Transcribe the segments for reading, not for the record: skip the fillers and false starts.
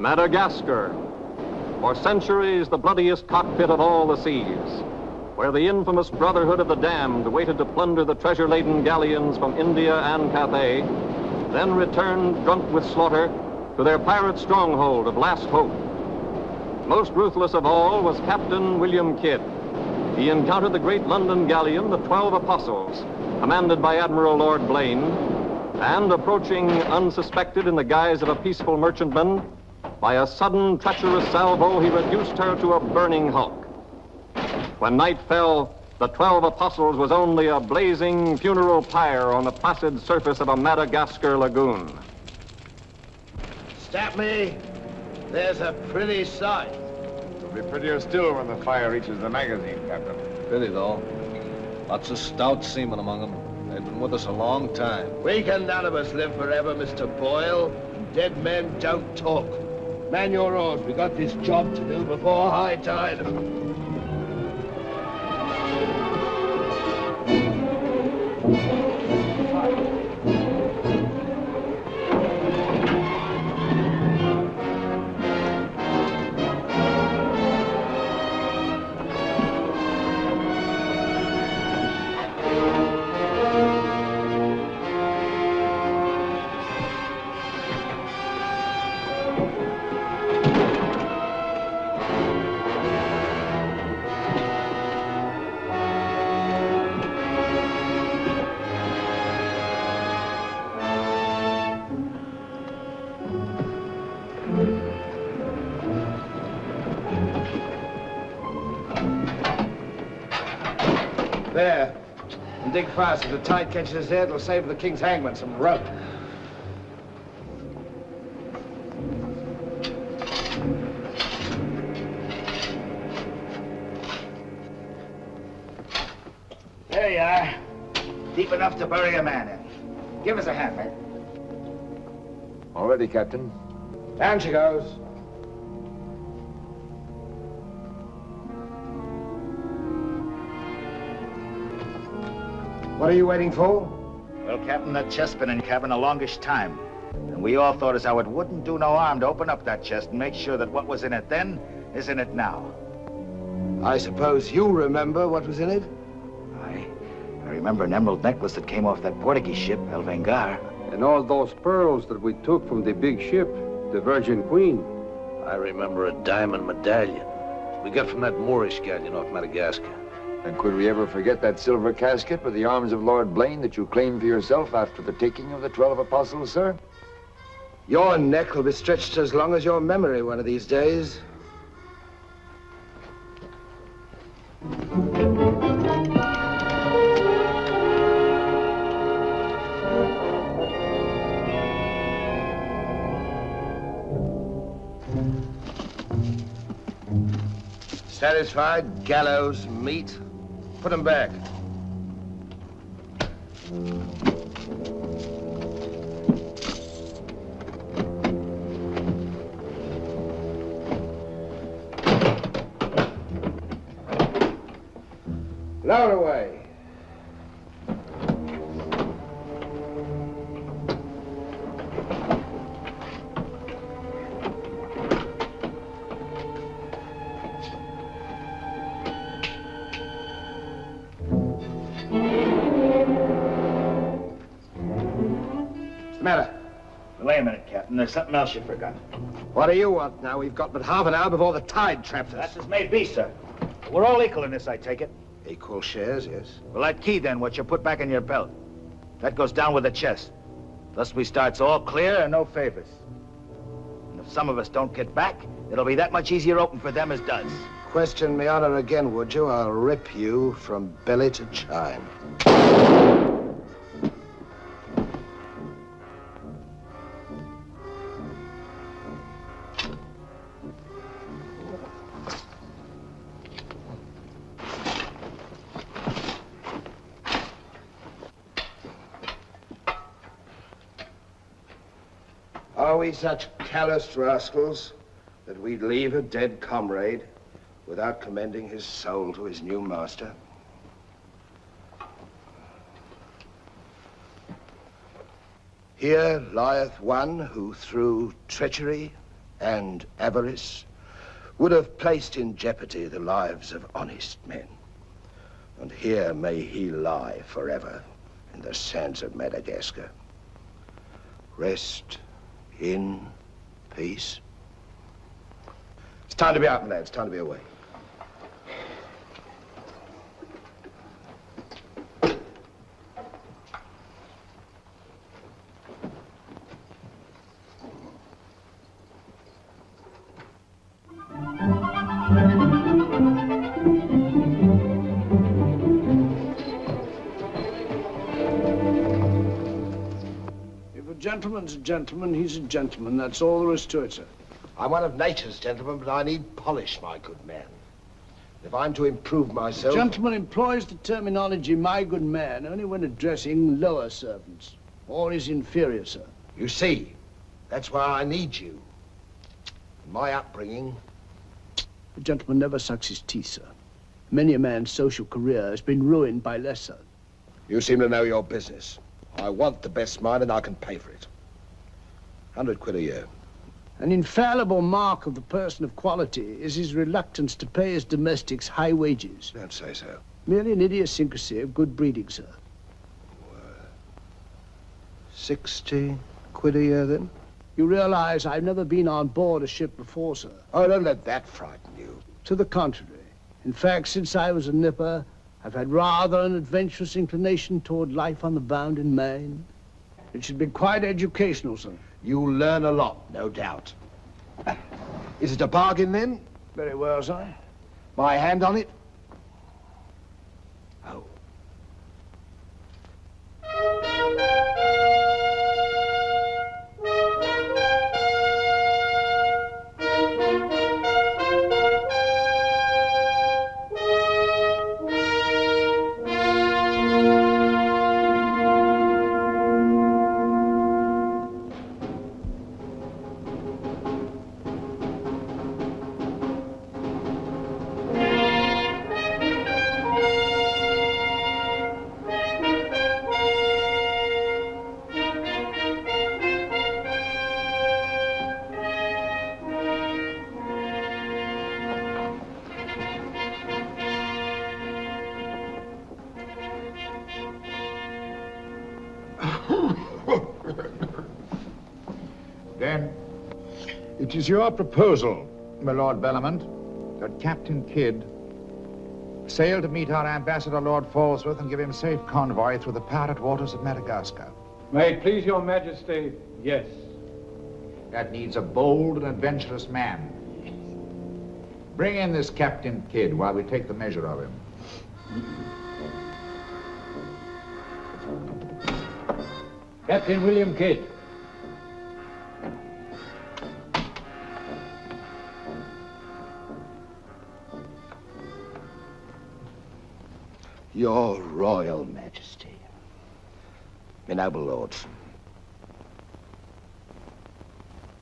Madagascar, for centuries the bloodiest cockpit of all the seas, where the infamous Brotherhood of the Damned waited to plunder the treasure-laden galleons from India and Cathay, then returned drunk with slaughter to their pirate stronghold of Last Hope. Most ruthless of all was Captain William Kidd. He encountered the great London galleon, the 12 Apostles, commanded by Admiral Lord Blaine, and approaching unsuspected in the guise of a peaceful merchantman, by a sudden treacherous salvo, he reduced her to a burning hulk. When night fell, the 12 Apostles was only a blazing funeral pyre on the placid surface of a Madagascar lagoon. Stop me. There's a pretty sight. It'll be prettier still when the fire reaches the magazine, Captain. Pity, though. Lots of stout seamen among them. They've been with us a long time. We can none of us live forever, Mr. Boyle. Dead men don't talk. Man your oars. We got this job to do before high tide. There. And dig fast. If the tide catches us there, it'll save the king's hangman some rope. There you are. Deep enough to bury a man in. Give us a hand, mate. All ready, Captain. Down she goes. What are you waiting for? Well, Captain, that chest's been in cabin a longish time. And we all thought as how it wouldn't do no harm to open up that chest and make sure that what was in it then is in it now. I suppose you remember what was in it? I remember an emerald necklace that came off that Portuguese ship, El Vengar. And all those pearls that we took from the big ship, the Virgin Queen. I remember a diamond medallion we got from that Moorish galleon off Madagascar. And could we ever forget that silver casket with the arms of Lord Blaine that you claimed for yourself after the taking of the 12 Apostles, sir? Your neck will be stretched as long as your memory one of these days. Satisfied? Gallows meat? Put them back. Lower away. Wait a minute, Captain. There's something else you forgot. What do you want now? We've got but half an hour before the tide traps us. That's as may be, sir. We're all equal in this, I take it. Equal shares, yes. Well, that key, then, what you put back in your belt, that goes down with the chest. Thus we starts all clear and no favors. And if some of us don't get back, it'll be that much easier open for them as does. Question me honor again, would you? I'll rip you from belly to chine. Are we such calloused rascals that we'd leave a dead comrade without commending his soul to his new master? Here lieth one who through treachery and avarice would have placed in jeopardy the lives of honest men. And here may he lie forever in the sands of Madagascar. Rest in peace. It's time to be out, lads. Time to be away. Gentleman's a gentleman, he's a gentleman. That's all there is to it, sir. I'm one of nature's gentlemen, but I need polish, my good man. If I'm to improve myself... Gentleman employs the terminology, my good man, only when addressing lower servants, or his inferior, sir. You see, that's why I need you. My upbringing... The gentleman never sucks his teeth, sir. Many a man's social career has been ruined by less, sir. You seem to know your business. I want the best mine, and I can pay for it. 100 quid a year. An infallible mark of the person of quality is his reluctance to pay his domestics high wages. Don't say so. Merely an idiosyncrasy of good breeding, sir. 60 quid a year, then? You realize I've never been on board a ship before, sir. Oh, don't let that frighten you. To the contrary. In fact, since I was a nipper, I've had rather an adventurous inclination toward life on the bound in Maine. It should be quite educational, sir. You'll learn a lot, no doubt. Is it a bargain, then? Very well, sir. My hand on it? Oh. Then, it is your proposal, my Lord Bellomont, that Captain Kidd sail to meet our ambassador, Lord Falsworth, and give him safe convoy through the pirate waters of Madagascar. May it please your majesty, yes. That needs a bold and adventurous man. Bring in this Captain Kidd while we take the measure of him. Captain William Kidd. Your Royal Majesty. My noble lords.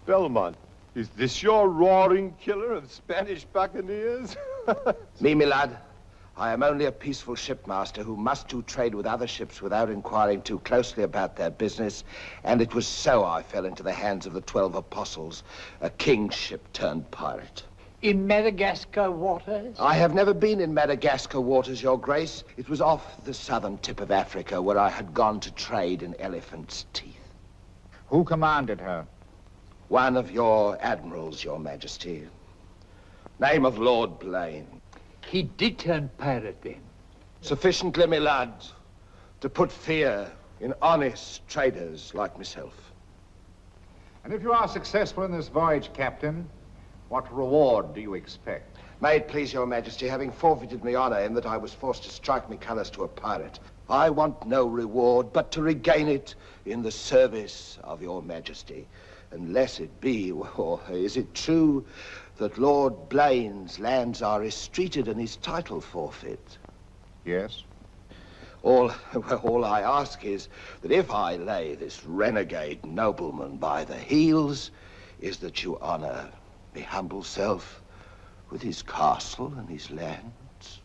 Belmont, is this your roaring killer of Spanish buccaneers? Me, my lad, I am only a peaceful shipmaster who must do trade with other ships without inquiring too closely about their business, and it was so I fell into the hands of the 12 apostles, a king's ship turned pirate. In Madagascar waters? I have never been in Madagascar waters, Your Grace. It was off the southern tip of Africa where I had gone to trade in elephants' teeth. Who commanded her? One of your admirals, Your Majesty. Name of Lord Blaine. He did turn pirate then? Sufficiently, my lad, to put fear in honest traders like myself. And if you are successful in this voyage, Captain, what reward do you expect? May it please Your Majesty, having forfeited my honor in that I was forced to strike me colors to a pirate, I want no reward but to regain it in the service of Your Majesty. Unless it be, or is it true that Lord Blaine's lands are estreated and his title forfeit? Yes. All I ask is that if I lay this renegade nobleman by the heels, is that you honor my humble self with his castle and his lands.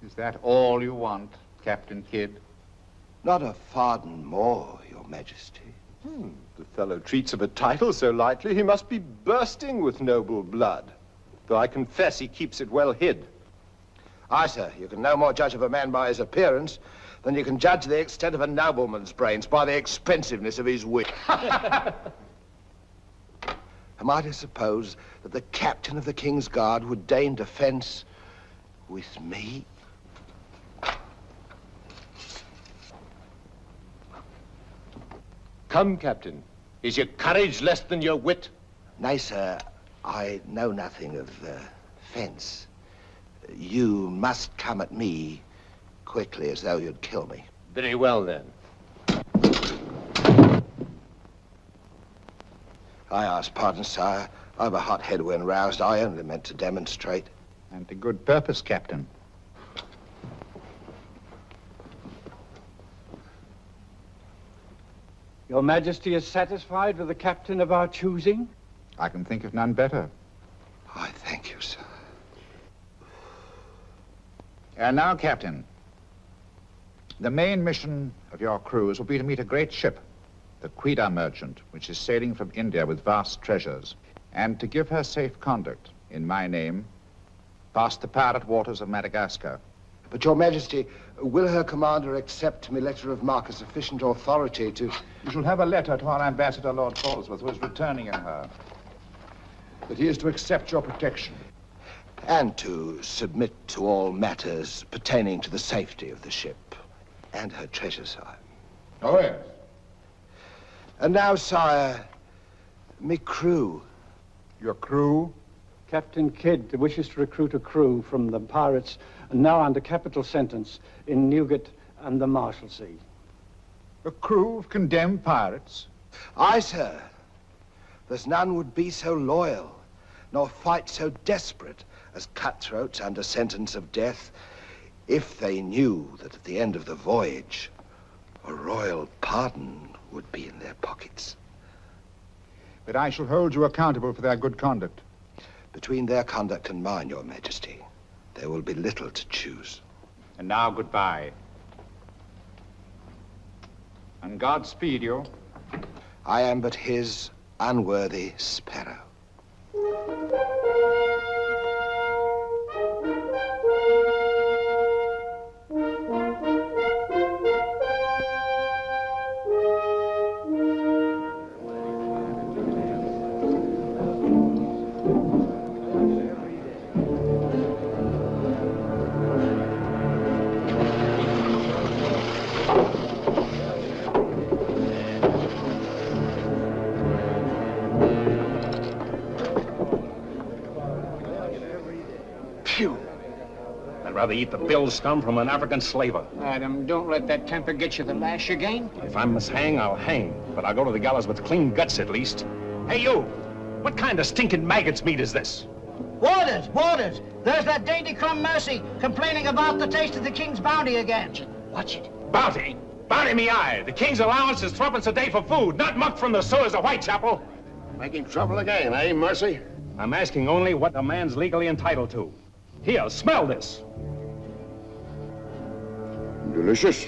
Is that all you want, Captain Kidd? Not a farden more, Your Majesty. The fellow treats of a title so lightly, he must be bursting with noble blood. Though I confess he keeps it well hid. Aye, sir, you can no more judge of a man by his appearance than you can judge the extent of a nobleman's brains by the expensiveness of his wit. Am I to suppose that the captain of the King's Guard would deign defense with me? Come, Captain. Is your courage less than your wit? Nay, sir, I know nothing of fence. You must come at me quickly as though you'd kill me. Very well, then. I ask pardon, sire. I've a hot head when roused. I only meant to demonstrate. And to good purpose, Captain. Your Majesty is satisfied with the captain of our choosing? I can think of none better. I thank you, sir. And now, Captain, the main mission of your cruise will be to meet a great ship, the Quida merchant, which is sailing from India with vast treasures, and to give her safe conduct, in my name, past the pirate waters of Madagascar. But, Your Majesty, will her commander accept my letter of marque as sufficient authority to... You shall have a letter to our ambassador, Lord Falsworth, who is returning in her. That he is to accept your protection. And to submit to all matters pertaining to the safety of the ship and her treasure, sire. Oh, yes. And now, sire, me crew. Your crew? Captain Kidd wishes to recruit a crew from the pirates now under capital sentence in Newgate and the Marshalsea. A crew of condemned pirates? Aye, sir. There's none would be so loyal, nor fight so desperate as cutthroats under sentence of death, if they knew that at the end of the voyage, a royal pardon would be in their pockets. But I shall hold you accountable for their good conduct. Between their conduct and mine, Your Majesty, there will be little to choose. And now, goodbye. And God speed you. I am but his unworthy sparrow. I'd rather eat the bill scum from an African slaver. Madam, don't let that temper get you the lash again. If I must hang, I'll hang. But I'll go to the gallows with clean guts, at least. Hey, you! What kind of stinking maggot's meat is this? Warders! Warders! There's that dainty crumb Mercy complaining about the taste of the king's bounty again. Watch it. Bounty? Bounty me eye! The king's allowance is 3 a day for food, not muck from the sewers of Whitechapel. Making trouble again, eh, Mercy? I'm asking only what a man's legally entitled to. Here, smell this. Delicious.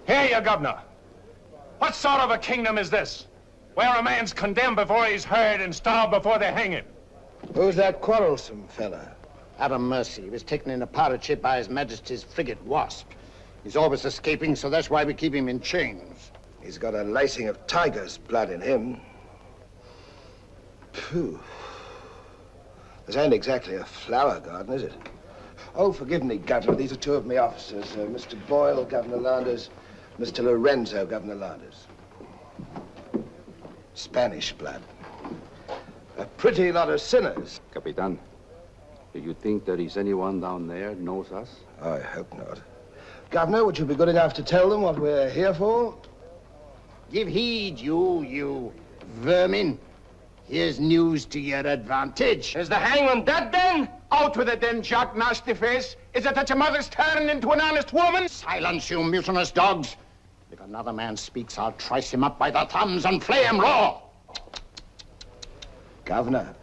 Here, you governor. What sort of a kingdom is this? Where a man's condemned before he's heard and starved before they hang him. Who's that quarrelsome fella? Adam Mercy. He was taken in a pirate ship by His Majesty's frigate Wasp. He's always escaping, so that's why we keep him in chains. He's got a lacing of tiger's blood in him. Phew. This ain't exactly a flower garden, is it? Oh, forgive me, Governor. These are two of my officers. Mr. Boyle, Governor Landers. Mr. Lorenzo, Governor Landers. Spanish blood. A pretty lot of sinners. Capitan, do you think there is anyone down there knows us? I hope not. Governor, would you be good enough to tell them what we're here for? Give heed, you vermin. Here's news to your advantage. Is the hangman dead, then? Out with it, then, Jack Nasty Face. Is it that your mother's turned into an honest woman? Silence, you mutinous dogs. If another man speaks, I'll trice him up by the thumbs and flay him raw. Governor,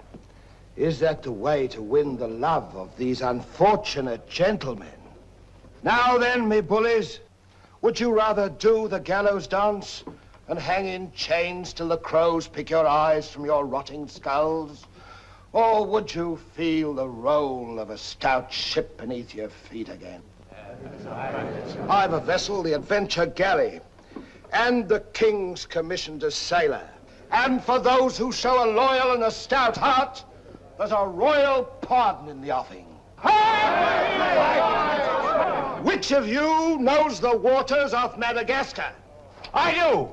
is that the way to win the love of these unfortunate gentlemen? Now then, me bullies, would you rather do the gallows dance and hang in chains till the crows pick your eyes from your rotting skulls? Or would you feel the roll of a stout ship beneath your feet again? I've a vessel, the Adventure Galley, and the King's commissioned a sailor. And for those who show a loyal and a stout heart, there's a royal pardon in the offing. Which of you knows the waters of Madagascar? I do.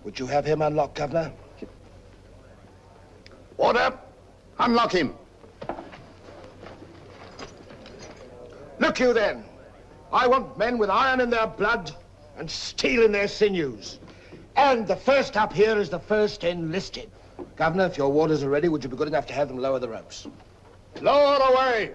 Would you have him unlocked, Governor? Order, unlock him. Look you then, I want men with iron in their blood and steel in their sinews. And the first up here is the first enlisted. Governor, if your warders are ready, would you be good enough to have them lower the ropes? Lower away!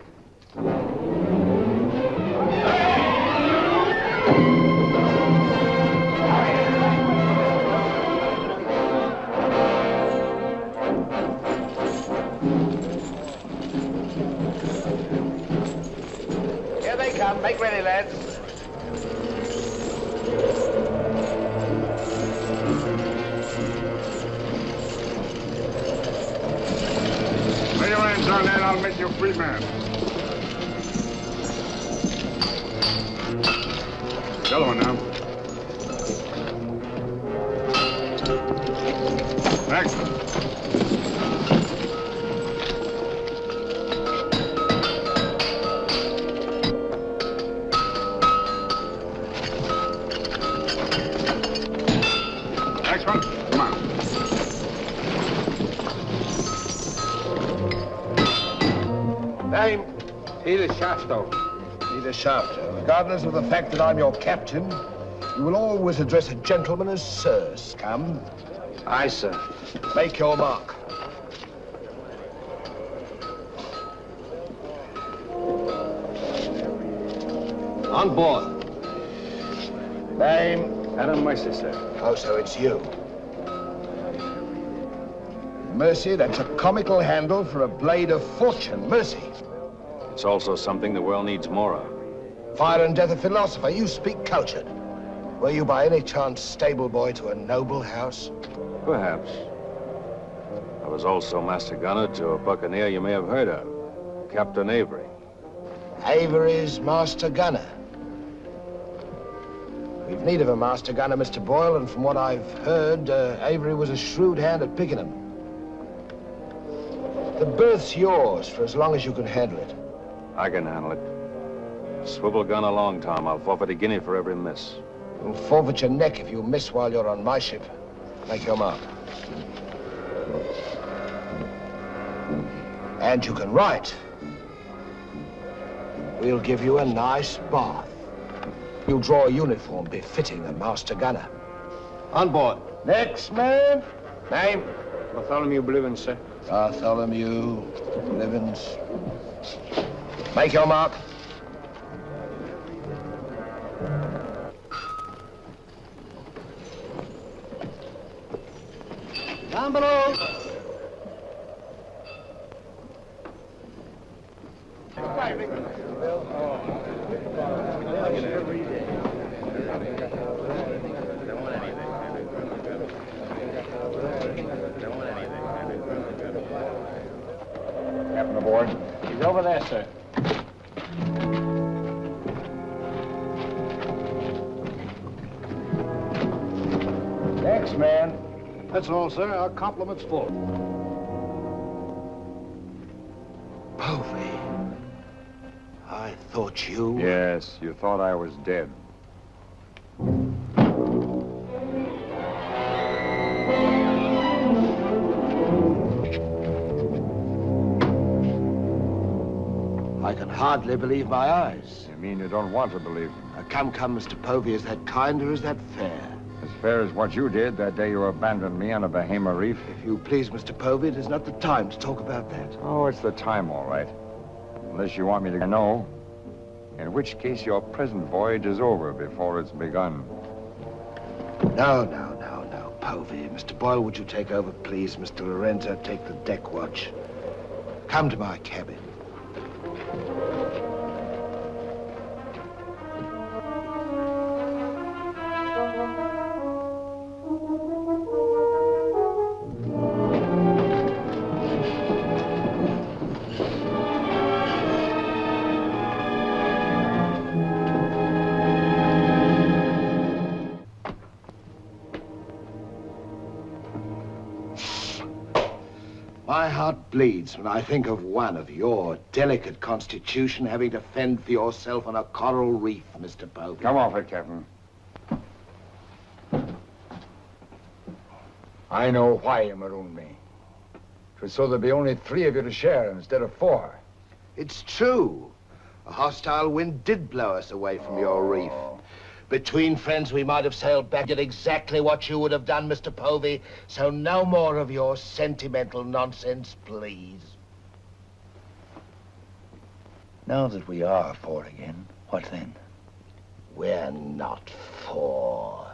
Here they come. Make ready, lads. Lay your hands on that, I'll make you a free man. The other one now. Next. Next one. Come on. Name? Peter Shafto. Peter Shafto. Regardless of the fact that I'm your captain, you will always address a gentleman as Sir, scum. Aye, sir. Make your mark. On board. Name? Adam Mercy, sir. Oh, so it's you. Mercy, that's a comical handle for a blade of fortune. Mercy. It's also something the world needs more of. Fire and death a philosopher. You speak cultured. Were you by any chance stable boy to a noble house? Perhaps. I was also master gunner to a buccaneer you may have heard of, Captain Avery. Avery's master gunner. We've need of a master gunner, Mr. Boyle, and from what I've heard, Avery was a shrewd hand at picking them. The berth's yours for as long as you can handle it. I can handle it. Swivel gun along, Tom. I'll forfeit a guinea for every miss. You'll forfeit your neck if you miss while you're on my ship. Make your mark. And you can write. We'll give you a nice bath. You'll draw a uniform befitting a master gunner. On board. Next man. Name? Bartholomew Blivens, sir. Bartholomew Blivens. Make your mark. Down below. Captain aboard. He's over there, sir. Next man. That's all, sir. Our compliments full. Povey. I thought you... Yes, you thought I was dead. I can hardly believe my eyes. You mean you don't want to believe them? Come, Mr. Povey, is that kind or is that fair? As fair as what you did that day you abandoned me on a Bahama reef. If you please, Mr. Povey, it is not the time to talk about that. Oh, it's the time, all right. Unless you want me to know. In which case your present voyage is over before it's begun. No, Povey. Mr. Boyle, would you take over, please? Mr. Lorenzo, take the deck watch. Come to my cabin. My heart bleeds when I think of one of your delicate constitution having to fend for yourself on a coral reef, Mr. Povey. Come off it, Captain. I know why you marooned me. It was so there'd be only 3 of you to share instead of 4. It's true. A hostile wind did blow us away from your reef. Between friends, we might have sailed back at exactly what you would have done, Mr. Povey. So no more of your sentimental nonsense, please. Now that we are 4 again, what then? We're not 4.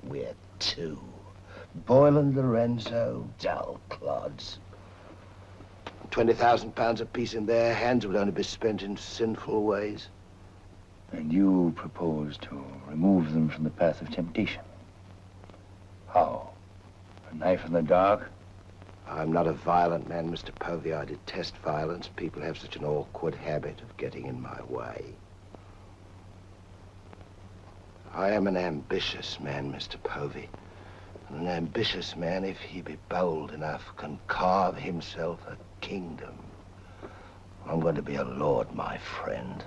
We're 2. Boyle and Lorenzo, dull clods. 20,000 pounds apiece in their hands would only be spent in sinful ways. And you propose to remove them from the path of temptation. How? A knife in the dark? I'm not a violent man, Mr. Povey. I detest violence. People have such an awkward habit of getting in my way. I am an ambitious man, Mr. Povey. And an ambitious man, if he be bold enough, can carve himself a kingdom. I'm going to be a lord, my friend.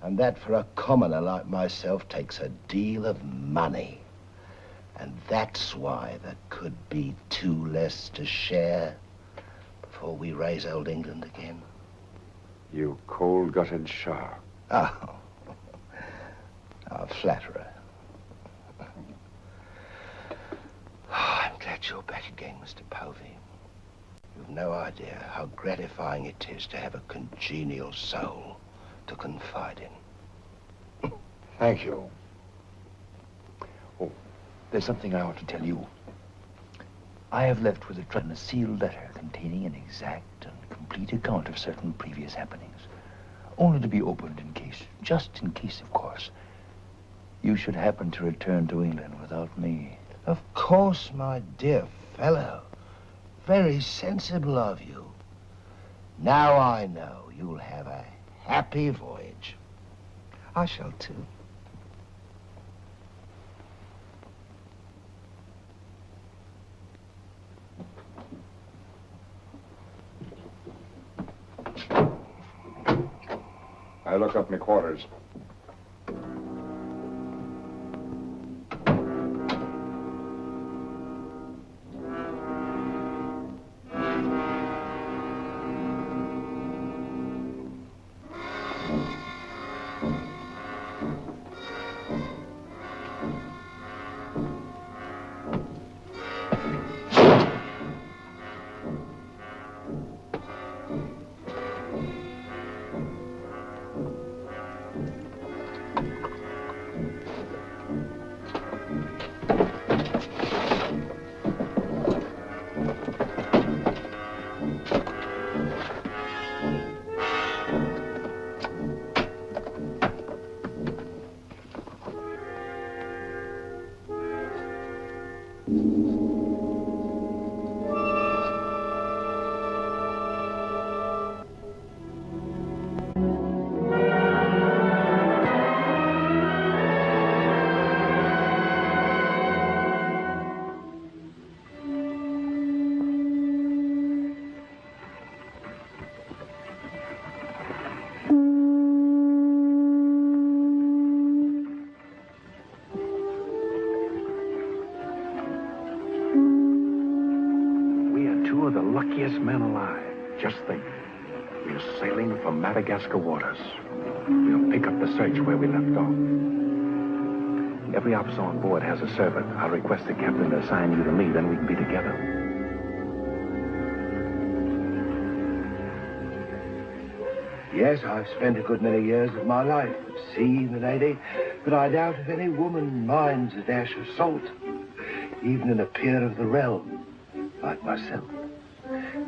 And that for a commoner like myself takes a deal of money. And that's why there could be 2 less to share before we raise old England again. You cold-gutted shark. Oh, a flatterer. Oh, I'm glad you're back again, Mr. Povey. You've no idea how gratifying it is to have a congenial soul to confide in. Thank you. Oh, there's something I ought to tell you. I have left with the Trent a sealed letter containing an exact and complete account of certain previous happenings, only to be opened in case, just in case, of course, you should happen to return to England without me. Of course, my dear fellow. Very sensible of you. Now I know you'll have a happy voyage. I shall too. I look up my quarters. Men alive. Just think. We're sailing for Madagascar waters. We'll pick up the search where we left off. Every officer on board has a servant. I'll request the captain to assign you to me, then we can be together. Yes, I've spent a good many years of my life at sea, milady, but I doubt if any woman minds a dash of salt, even in a peer of the realm, like myself.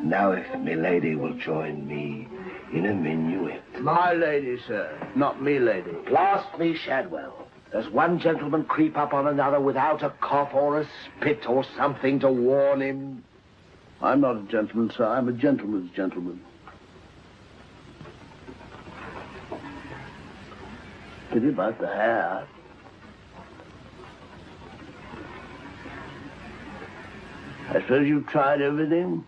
Now, if milady will join me in a minuet. My lady, sir, not me lady. Blast me, Shadwell. Does one gentleman creep up on another without a cough or a spit or something to warn him? I'm not a gentleman, sir. I'm a gentleman's gentleman. Pity about the hair. I suppose you've tried everything?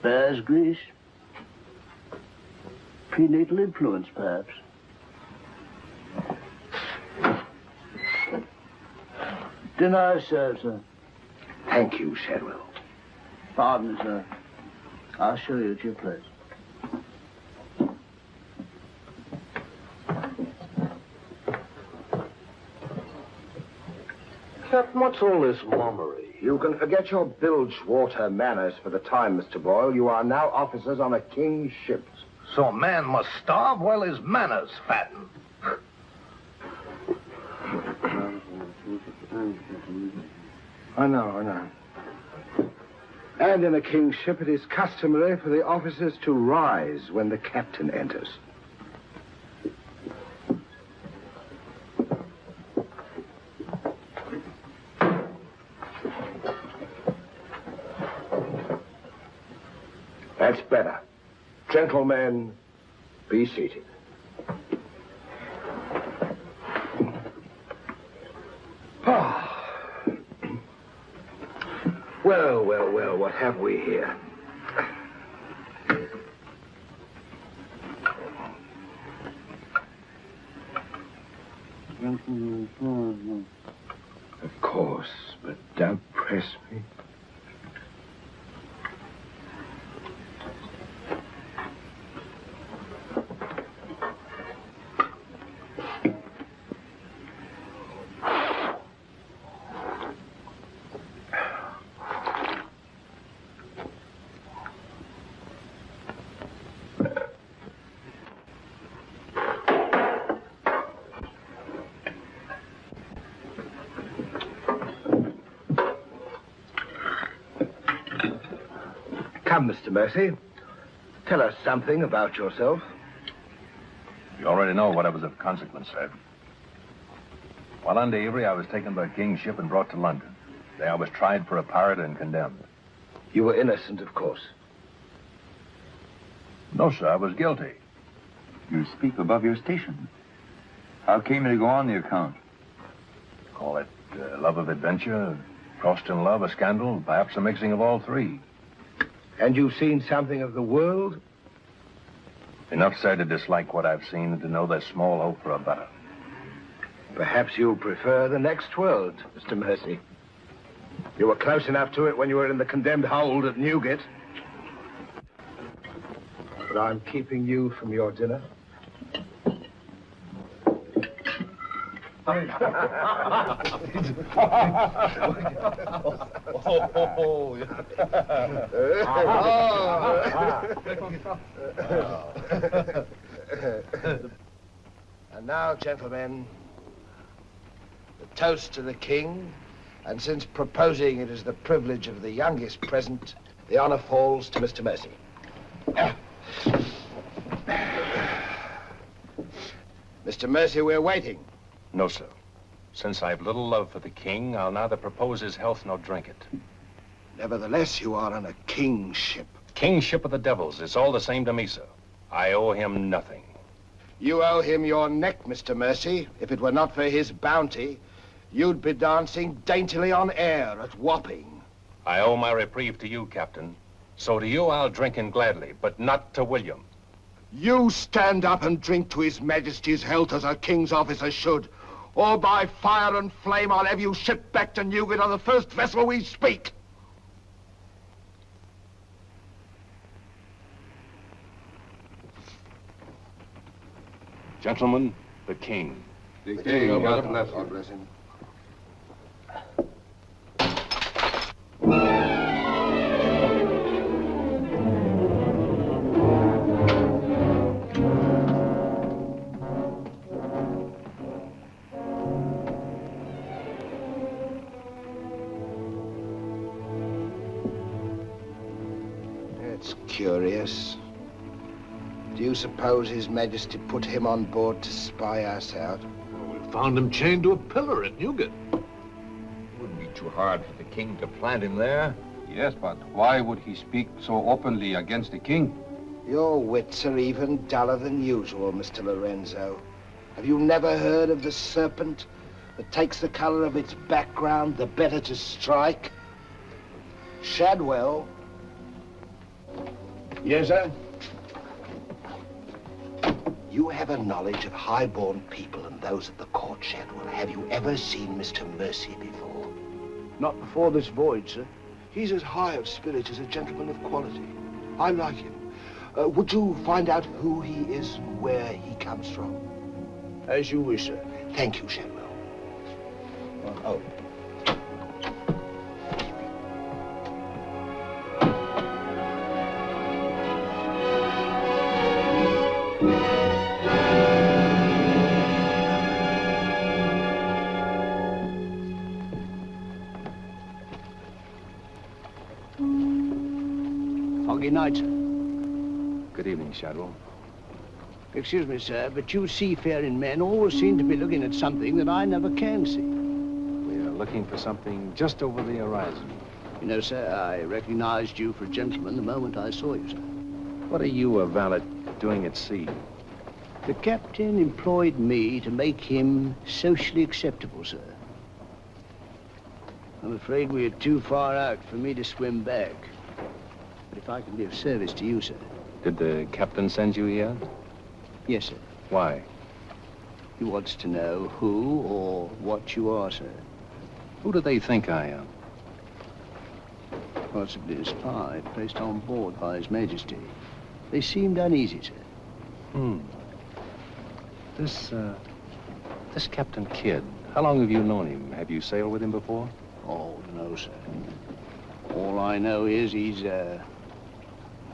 Bear's grease? Prenatal influence, perhaps? Dinner served, sir. Thank you, Shadwell. Pardon me, sir. I'll show you at your place. Captain, what's all this mummery? You can forget your bilge water manners for the time, Mr. Boyle. You are now officers on a king's ship. So a man must starve while his manners fatten. I know. And in a king's ship, it is customary for the officers to rise when the captain enters. That's better. Gentlemen, be seated. Well, what have we here? Of course, but don't press me. Come, Mr. Mercy. Tell us something about yourself. You already know what was of consequence, sir. While under Avery, I was taken by King's ship and brought to London. There I was tried for a pirate and condemned. You were innocent, of course. No, sir, I was guilty. You speak above your station. How came you to go on the account? Call it love of adventure, crossed in love, a scandal, perhaps a mixing of all three. And you've seen something of the world? Enough, sir, to dislike what I've seen and to know there's small hope for a better. Perhaps you'll prefer the next world, Mr. Mercy. You were close enough to it when you were in the condemned hold at Newgate. But I'm keeping you from your dinner. And now, gentlemen, the toast to the king, and since proposing it is the privilege of the youngest present, the honor falls to Mr. Mercy. Mr. Mercy, we're waiting. No, sir. Since I've little love for the king, I'll neither propose his health nor drink it. Nevertheless, you are on a king's ship. King's ship of the devils. It's all the same to me, sir. I owe him nothing. You owe him your neck, Mr. Mercy. If it were not for his bounty, you'd be dancing daintily on air at Wapping. I owe my reprieve to you, Captain. So to you I'll drink in gladly, but not to William. You stand up and drink to His Majesty's health as a king's officer should. Or by fire and flame, I'll have you shipped back to Newgate on the first vessel we speak. Gentlemen, the king. The king, God bless you. God bless him. curious. Do you suppose His Majesty put him on board to spy us out? Well, we found him chained to a pillar at Newgate. It wouldn't be too hard for the king to plant him there. Yes, but why would he speak so openly against the king? Your wits are even duller than usual, Mr. Lorenzo. Have you never heard of the serpent that takes the color of its background the better to strike? Shadwell. Yes, sir? You have a knowledge of high-born people and those at the court, Shadwell. Have you ever seen Mr. Mercy before? Not before this voyage, sir. He's as high of spirit as a gentleman of quality. I like him. Would you find out who he is and where he comes from? As you wish, sir. Thank you, Shadwell. Oh. Foggy night, sir. Good evening, Shadwell. Excuse me, sir, but you seafaring men always seem to be looking at something that I never can see. We are looking for something just over the horizon. You know, sir, I recognized you for a gentleman the moment I saw you, sir. What are you, a valet, doing at sea? The captain employed me to make him socially acceptable, sir. I'm afraid we are too far out for me to swim back. But if I can be of service to you, sir. Did the captain send you here? Yes, sir. Why? He wants to know who or what you are, sir. Who do they think I am? Possibly a spy placed on board by His Majesty. They seemed uneasy, sir. This Captain Kidd, how long have you known him? Have you sailed with him before? Oh, no, sir. All I know is he's,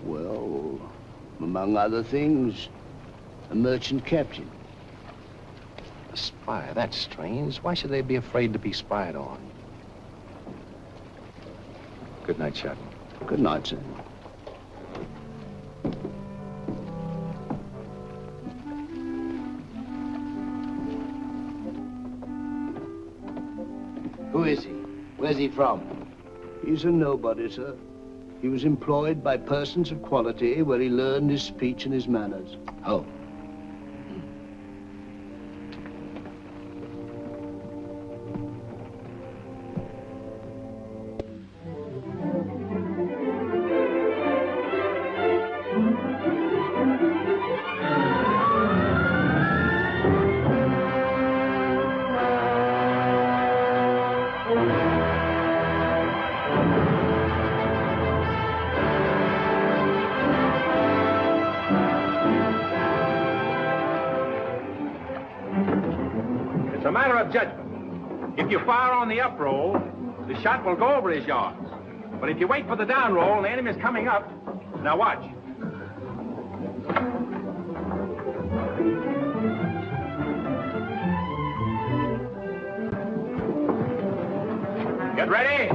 well, among other things, a merchant captain. A spy? That's strange. Why should they be afraid to be spied on? Good night, Shadwell. Good night, sir. Who is he? Where's he from? He's a nobody, sir. He was employed by persons of quality where he learned his speech and his manners. Oh. It's a matter of judgment. If you fire on the up roll, the shot will go over his yards. But if you wait for the down roll and the enemy's coming up, now watch. Get ready.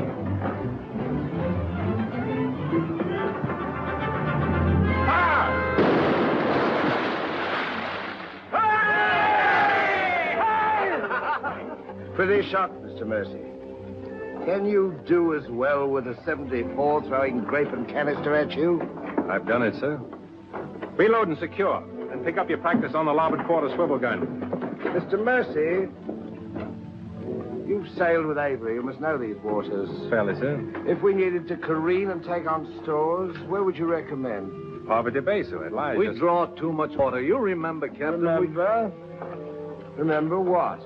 Pretty shot, Mr. Mercy. Can you do as well with a 74 throwing grape and canister at you? I've done it, sir. Reload and secure. Then pick up your practice on the larboard quarter swivel gun. Mr. Mercy, you've sailed with Avery. You must know these waters. Fairly, sir. If we needed to careen and take on stores, where would you recommend? Poverty Bay, sir. It lies. We draw too much water. You remember, Captain? Remember? Remember what?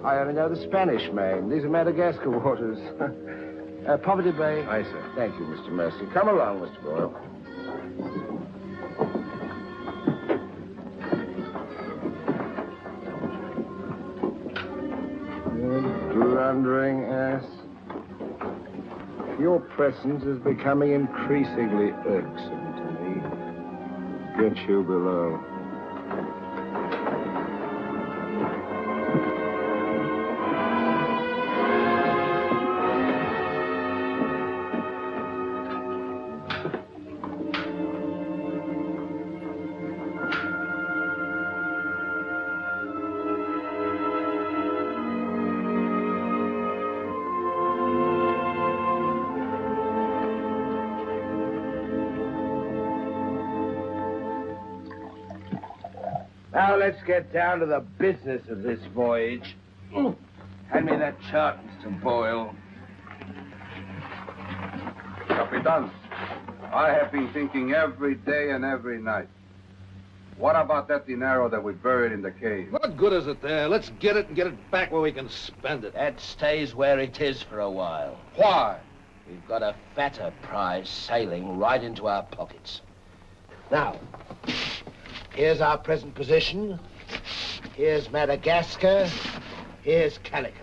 I only know the Spanish Main. These are Madagascar waters. Poverty Bay. Aye, sir. Thank you, Mr. Mercy. Come along, Mr. Boyle. Blundering ass. Your presence is becoming increasingly irksome to me. Get you below. Now let's get down to the business of this voyage. Hand me that chart, Mr. Boyle. Capitan, I have been thinking every day and every night. What about that dinero that we buried in the cave? What good is it there? Let's get it and get it back where we can spend it. That stays where it is for a while. Why? We've got a fatter prize sailing right into our pockets. Now, here's our present position. Here's Madagascar. Here's Calicut.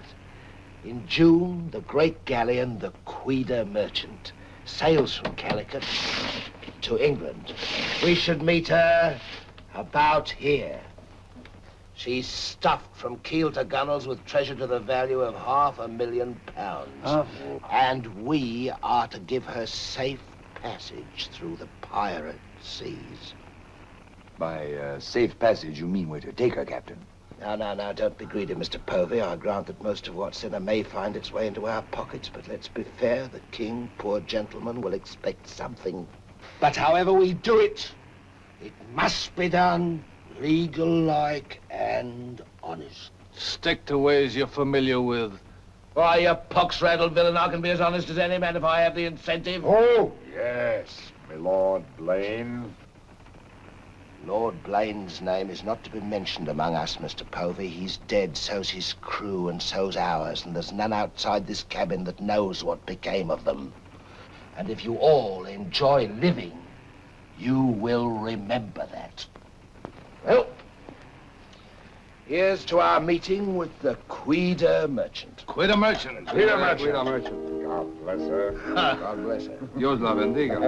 In June, the great galleon, the Queen Merchant, sails from Calicut to England. We should meet her about here. She's stuffed from keel to gunwales with treasure to the value of £500,000. And we are to give her safe passage through the pirate seas. By safe passage, you mean we're to take her, Captain? Now, don't be greedy, Mr. Povey. I grant that most of what's in her may find its way into our pockets, but let's be fair. The king, poor gentleman, will expect something. But however we do it, it must be done legal-like and honest. Stick to ways you're familiar with. Why, you pox-rattled villain, I can be as honest as any man if I have the incentive. Oh, yes, my Lord Blaine. Lord Blaine's name is not to be mentioned among us, Mr. Povey. He's dead, so's his crew, and so's ours, and there's none outside this cabin that knows what became of them. And if you all enjoy living, you will remember that. Well, here's to our meeting with the Queen Merchant. Queen Merchant. Queen Merchant. Merchant. God bless her. God bless her. Dios la bendiga.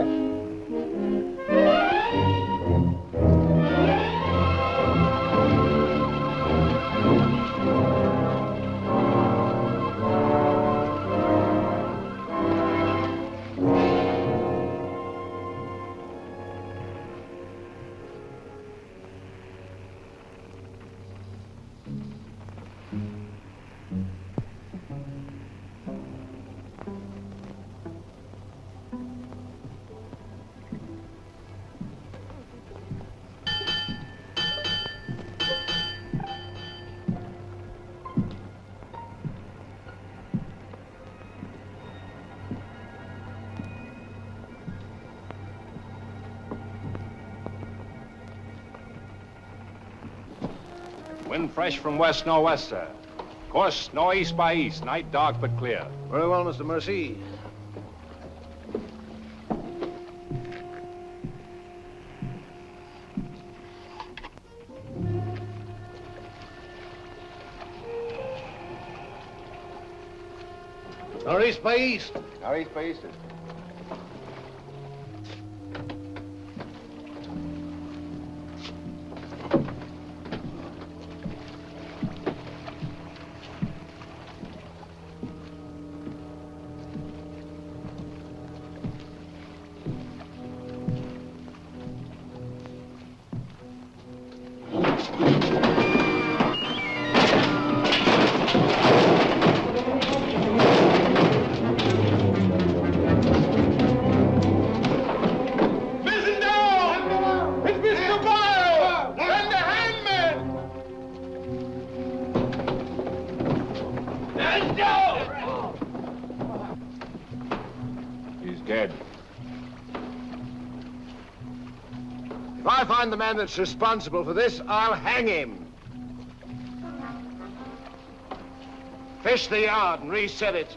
Wind fresh from west-northwest, sir. Course northeast by east. Night dark but clear. Very well, Mr. Mercy. Northeast by east. Northeast by east. If I find the man that's responsible for this, I'll hang him. Fish the yard and reset it.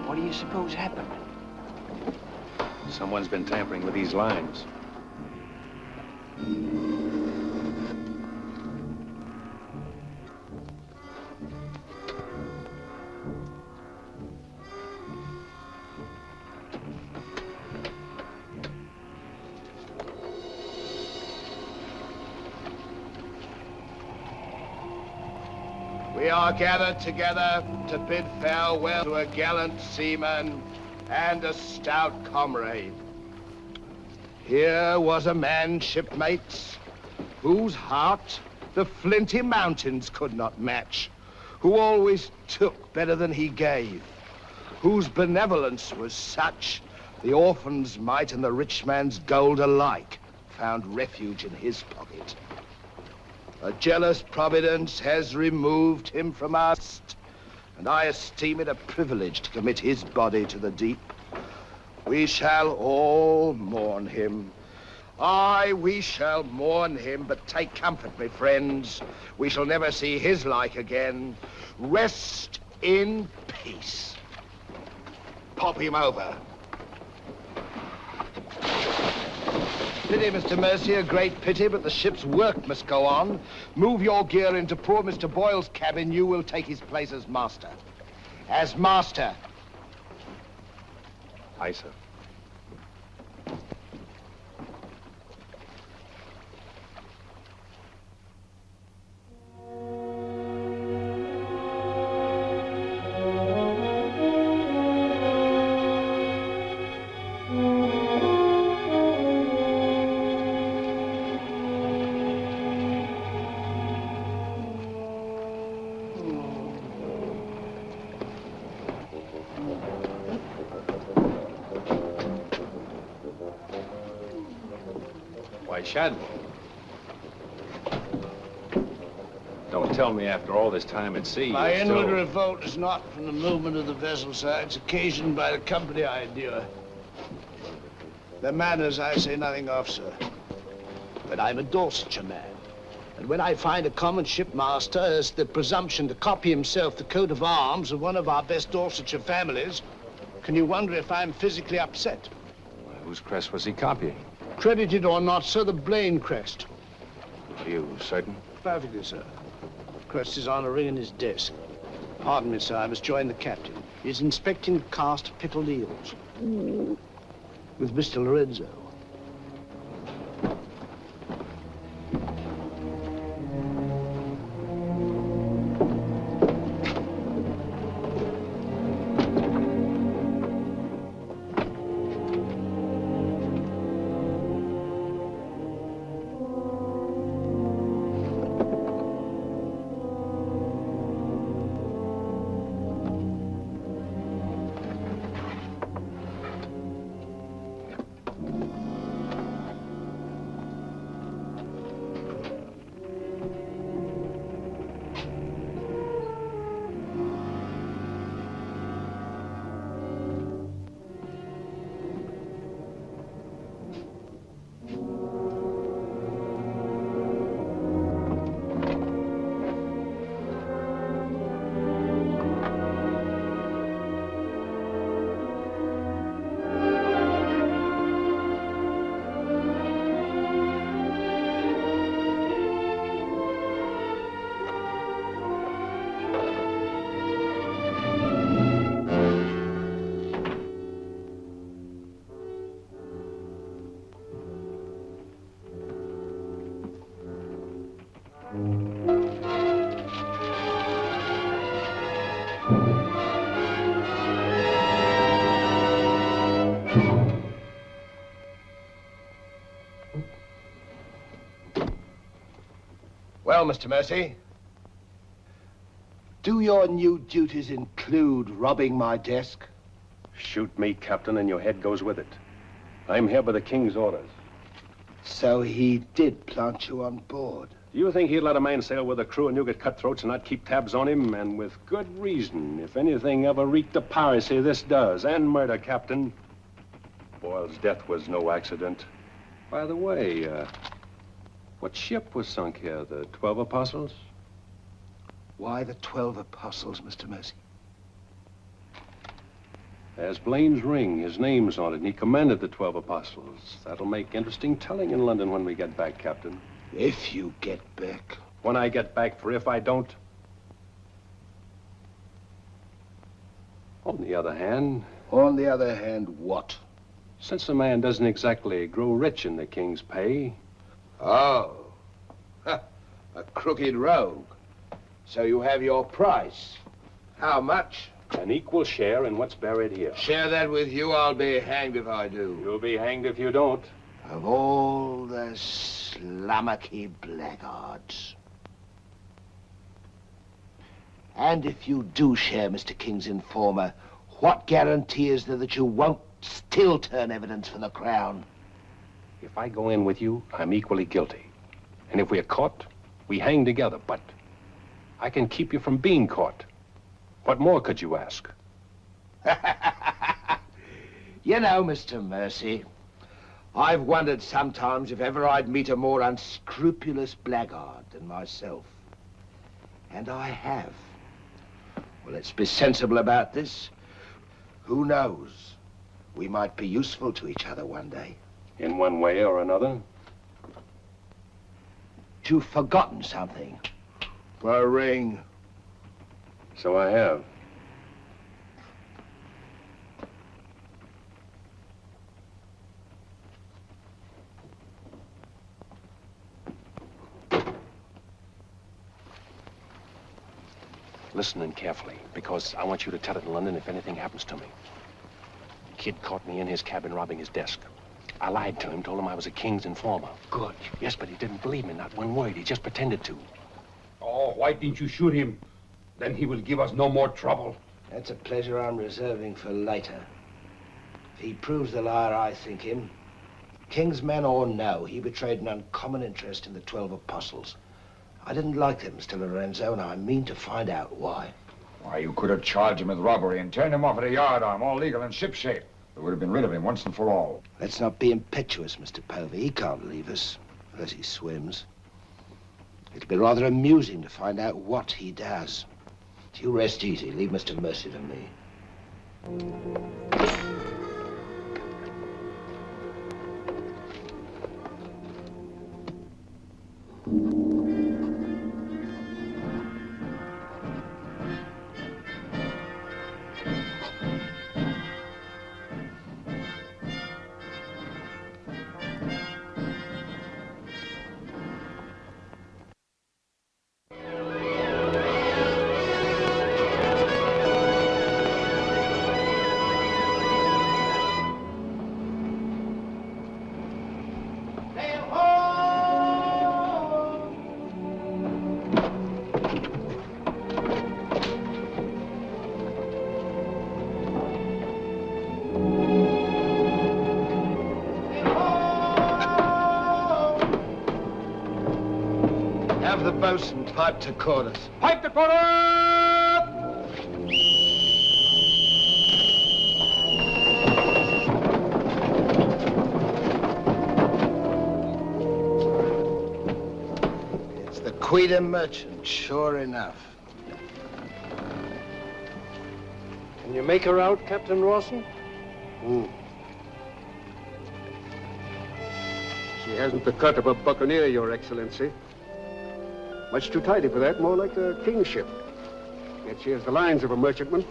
What do you suppose happened? Someone's been tampering with these lines. We are gathered together to bid farewell to a gallant seaman and a stout comrade. Here was a man, shipmates, whose heart the flinty mountains could not match, who always took better than he gave, whose benevolence was such, the orphan's mite and the rich man's gold alike found refuge in his pocket. A jealous providence has removed him from us, and I esteem it a privilege to commit his body to the deep. We shall all mourn him. Aye, we shall mourn him, but take comfort, my friends. We shall never see his like again. Rest in peace. Pop him over. Pity, Mr. Mercy, a great pity, but the ship's work must go on. Move your gear into poor Mr. Boyle's cabin. You will take his place as master. As master. Aye, sir. Shad. Don't tell me after all this time at sea. My you're inward still... revolt is not from the movement of the vessel, sir. It's occasioned by the company I endure. Their manners I say nothing of, sir. But I'm a Dorsetshire man. And when I find a common shipmaster has the presumption to copy himself the coat of arms of one of our best Dorsetshire families, can you wonder if I'm physically upset? Well, whose crest was he copying? Credited or not, sir, the Blaine crest. Are you certain? Perfectly, sir. The crest is on a ring in his desk. Pardon me, sir, I must join the captain. He's inspecting the cast pickled eels. With Mr. Lorenzo. Well, Mr. Mercy, do your new duties include robbing my desk? Shoot me, Captain, and your head goes with it. I'm here by the King's orders. So he did plant you on board? Do you think he'd let a man sail with a crew of Newgate cutthroats and not keep tabs on him? And with good reason. If anything ever reeked of piracy, this does. And murder, Captain. Boyle's death was no accident. By the way, what ship was sunk here? The 12 Apostles? Why the 12 Apostles, Mr. Mercy? There's Blaine's ring. His name's on it, and he commanded the 12 Apostles. That'll make interesting telling in London when we get back, Captain. If you get back. When I get back, for if I don't. On the other hand... On the other hand, what? Since a man doesn't exactly grow rich in the King's pay... Oh. Ha, a crooked rogue. So you have your price. How much? An equal share in what's buried here. Share that with you, I'll be hanged if I do. You'll be hanged if you don't. Of all the slummocky blackguards. And if you do share Mr. King's informer, What guarantee is there that you won't still turn evidence for the Crown? If I go in with you, I'm equally guilty. And if we're caught, we hang together. But I can keep you from being caught. What more could you ask? You know, Mr. Mercy, I've wondered sometimes if ever I'd meet a more unscrupulous blackguard than myself. And I have. Well, let's be sensible about this. Who knows? We might be useful to each other one day. In one way or another? You've forgotten something. A ring. So I have. Listen in carefully, because I want you to tell it in London if anything happens to me. Kid caught me in his cabin robbing his desk. I lied to him, told him I was a king's informer. Good. Yes, but he didn't believe me, not one word. He just pretended to. Oh, why didn't you shoot him? Then he will give us no more trouble. That's a pleasure I'm reserving for later. If he proves the liar I think him, king's men or no, he betrayed an uncommon interest in the 12 apostles. I didn't like them, Mr. Lorenzo, and I mean to find out why. Why, you could have charged him with robbery and turned him off at a yardarm, all legal and shipshape. We would have been rid of him once and for all. Let's not be impetuous, Mr. Povey. He can't leave us, unless he swims. It'll be rather amusing to find out what he does. You rest easy. Leave Mr. Mercy to me. The boatswain pipe to quarters. Pipe to quarters! It's the Queen Merchant, sure enough. Can you make her out, Captain Rawson? She hasn't the cut of a buccaneer, Your Excellency. Much too tidy for that, more like a king's ship. Yet she has the lines of a merchantman.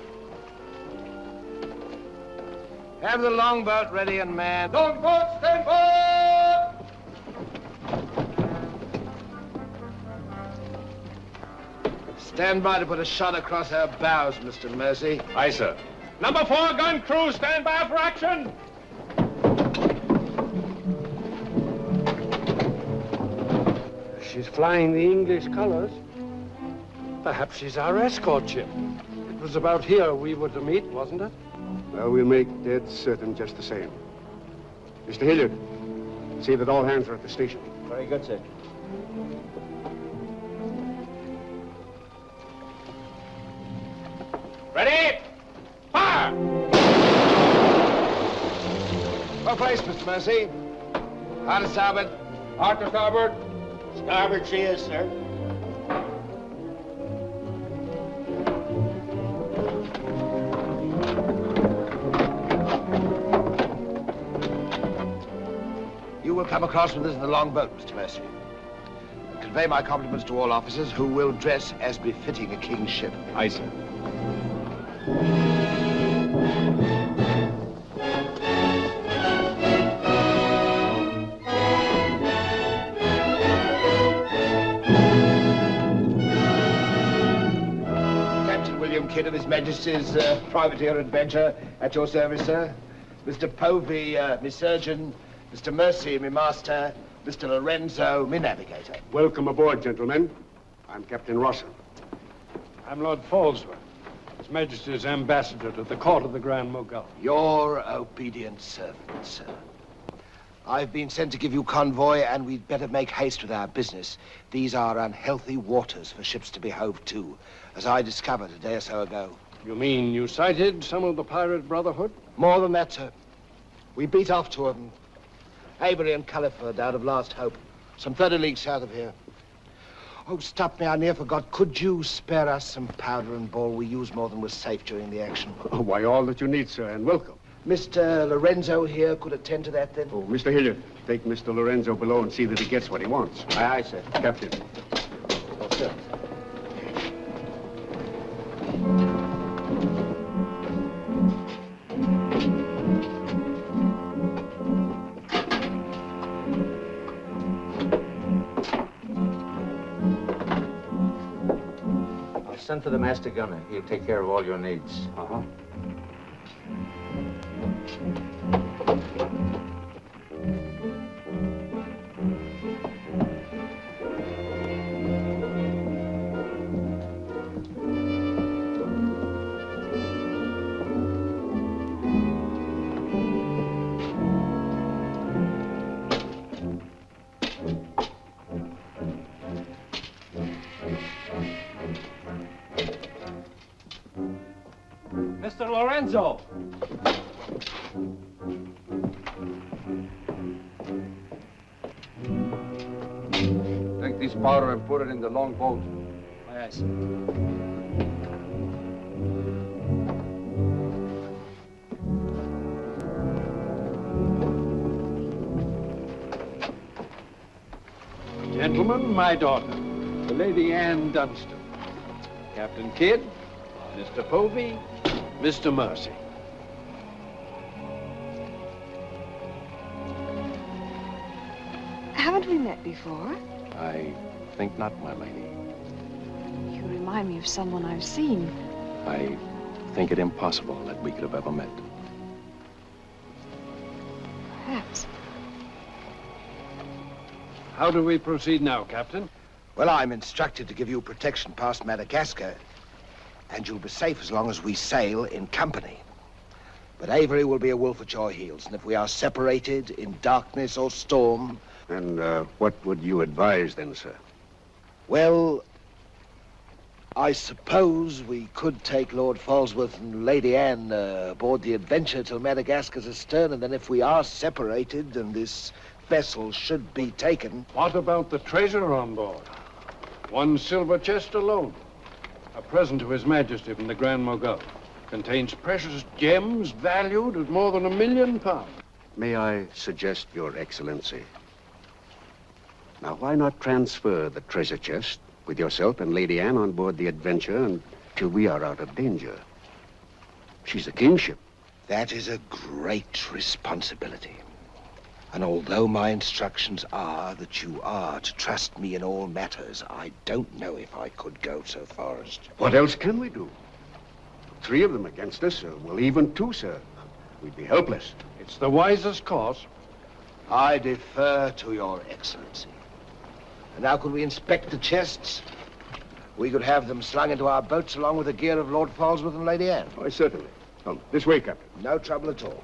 Have the longboat ready and manned. Longboat, stand by! Stand by to put a shot across her bows, Mr. Mercy. Aye, sir. Number 4 gun crew, stand by for action. She's flying the English colors. Perhaps she's our escort ship. It was about here we were to meet, wasn't it? Well, we'll make dead certain just the same. Mr. Hilliard, see that all hands are at the station. Very good, sir. Ready? Fire! Well placed, Mr. Mercy. Hard to starboard. Hard to starboard. Starboard she is, sir. You will come across with us in the longboat, Mr. Mercy. And convey my compliments to all officers who will dress as befitting a king's ship. Aye, sir. Kidd of His Majesty's privateer Adventure at your service, sir. Mr. Povey, me surgeon. Mr. Mercy, me master. Mr. Lorenzo, me navigator. Welcome aboard, gentlemen. I'm Captain Rawson. I'm Lord Falsworth. His Majesty's ambassador to the court of the Grand Mogul. Your obedient servant, sir. I've been sent to give you convoy, and we'd better make haste with our business. These are unhealthy waters for ships to be hove to, as I discovered a day or so ago. You mean you sighted some of the pirate brotherhood? More than that, sir. We beat off two of them. Avery and Culliford out of Last Hope, some 30 leagues south of here. Oh, stop me, I near forgot. Could you spare us some powder and ball? We used more than was safe during the action. Oh, why, all that you need, sir, and welcome. Mr. Lorenzo here could attend to that, then? Oh, Mr. Hilliard, take Mr. Lorenzo below and see that he gets what he wants. Aye, aye, sir. Captain. Oh, sir. Send for the master gunner. He'll take care of all your needs. Uh-huh. Mr. Lorenzo! Take this powder and put it in the long boat. Aye, aye, sir. Gentlemen, my daughter, the Lady Anne Dunstan. Captain Kidd, Mr. Povey, Mr. Mercy. Haven't we met before? I think not, my lady. You remind me of someone I've seen. I think it impossible that we could have ever met. Perhaps. How do we proceed now, Captain? Well, I'm instructed to give you protection past Madagascar, and you'll be safe as long as we sail in company. But Avery will be a wolf at your heels, and if we are separated in darkness or storm... And what would you advise then, sir? Well, I suppose we could take Lord Falsworth and Lady Anne aboard the Adventure till Madagascar's astern, and then if we are separated and this vessel should be taken... What about the treasure on board? One silver chest alone. A present to His Majesty from the Grand Mogul. Contains precious gems valued at more than £1 million. May I suggest, Your Excellency? Now, why not transfer the treasure chest with yourself and Lady Anne on board the Adventure until we are out of danger? She's a kingship. That is a great responsibility. And although my instructions are that you are to trust me in all matters, I don't know if I could go so far as to... What else can we do? 3 of them against us, well, even 2, sir. We'd be helpless. It's the wisest course. I defer to Your Excellency. And now could we inspect the chests? We could have them slung into our boats along with the gear of Lord Falsworth and Lady Anne. Why, certainly. Come, this way, Captain. No trouble at all.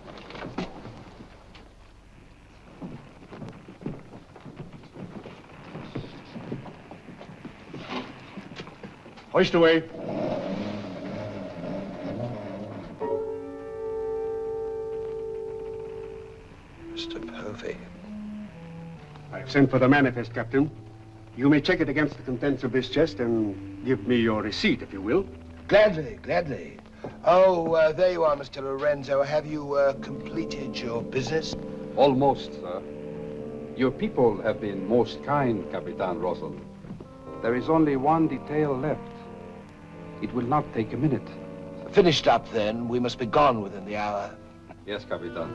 Hoist away. Mr. Povey. I've sent for the manifest, Captain. You may check it against the contents of this chest and give me your receipt, if you will. Gladly, gladly. Oh, there you are, Mr. Lorenzo. Have you completed your business? Almost, sir. Your people have been most kind, Capitan Russell. There is only one detail left. It will not take a minute. Finished up, then. We must be gone within the hour. Yes, Capitan.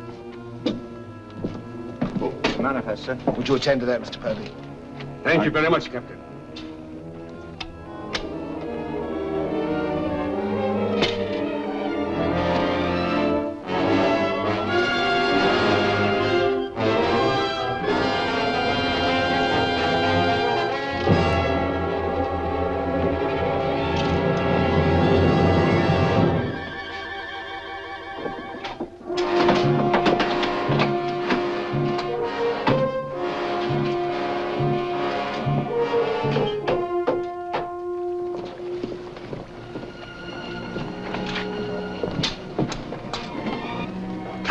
Oh, manifest, sir. Would you attend to that, Mr. Povey? Thank you very much, Captain.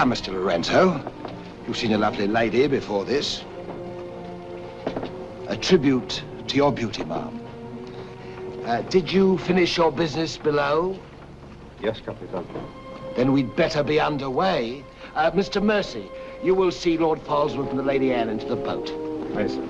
Come, Mr. Lorenzo. You've seen a lovely lady before this. A tribute to your beauty, ma'am. Did you finish your business below? Yes, Capitan. Then we'd better be underway. Mr. Mercy, you will see Lord Falsworth and the Lady Anne into the boat. Aye, sir.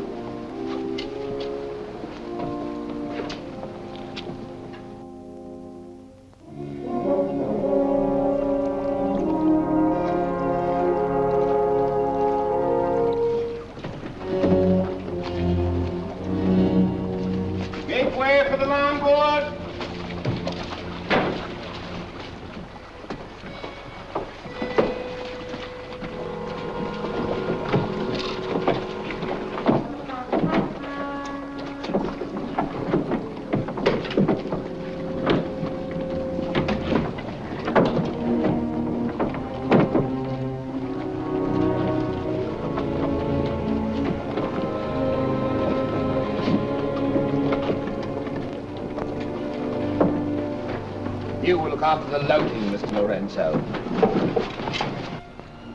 Make way for the longboard. You will look after the loading, Mr. Lorenzo.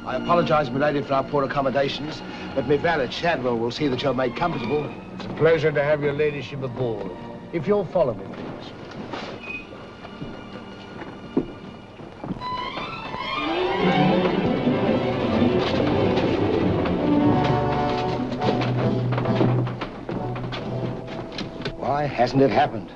I apologize, milady, for our poor accommodations, but my valet Shadwell will see that you're made comfortable. It's a pleasure to have your ladyship aboard. If you'll follow me, please. Why hasn't it happened?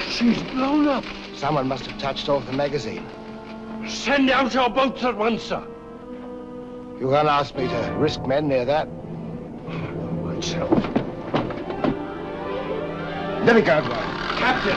She's blown up. Someone must have touched off the magazine. Send out your boats at once, sir. You can't ask me to risk men near that. Myself. Let me go, boy. Captain!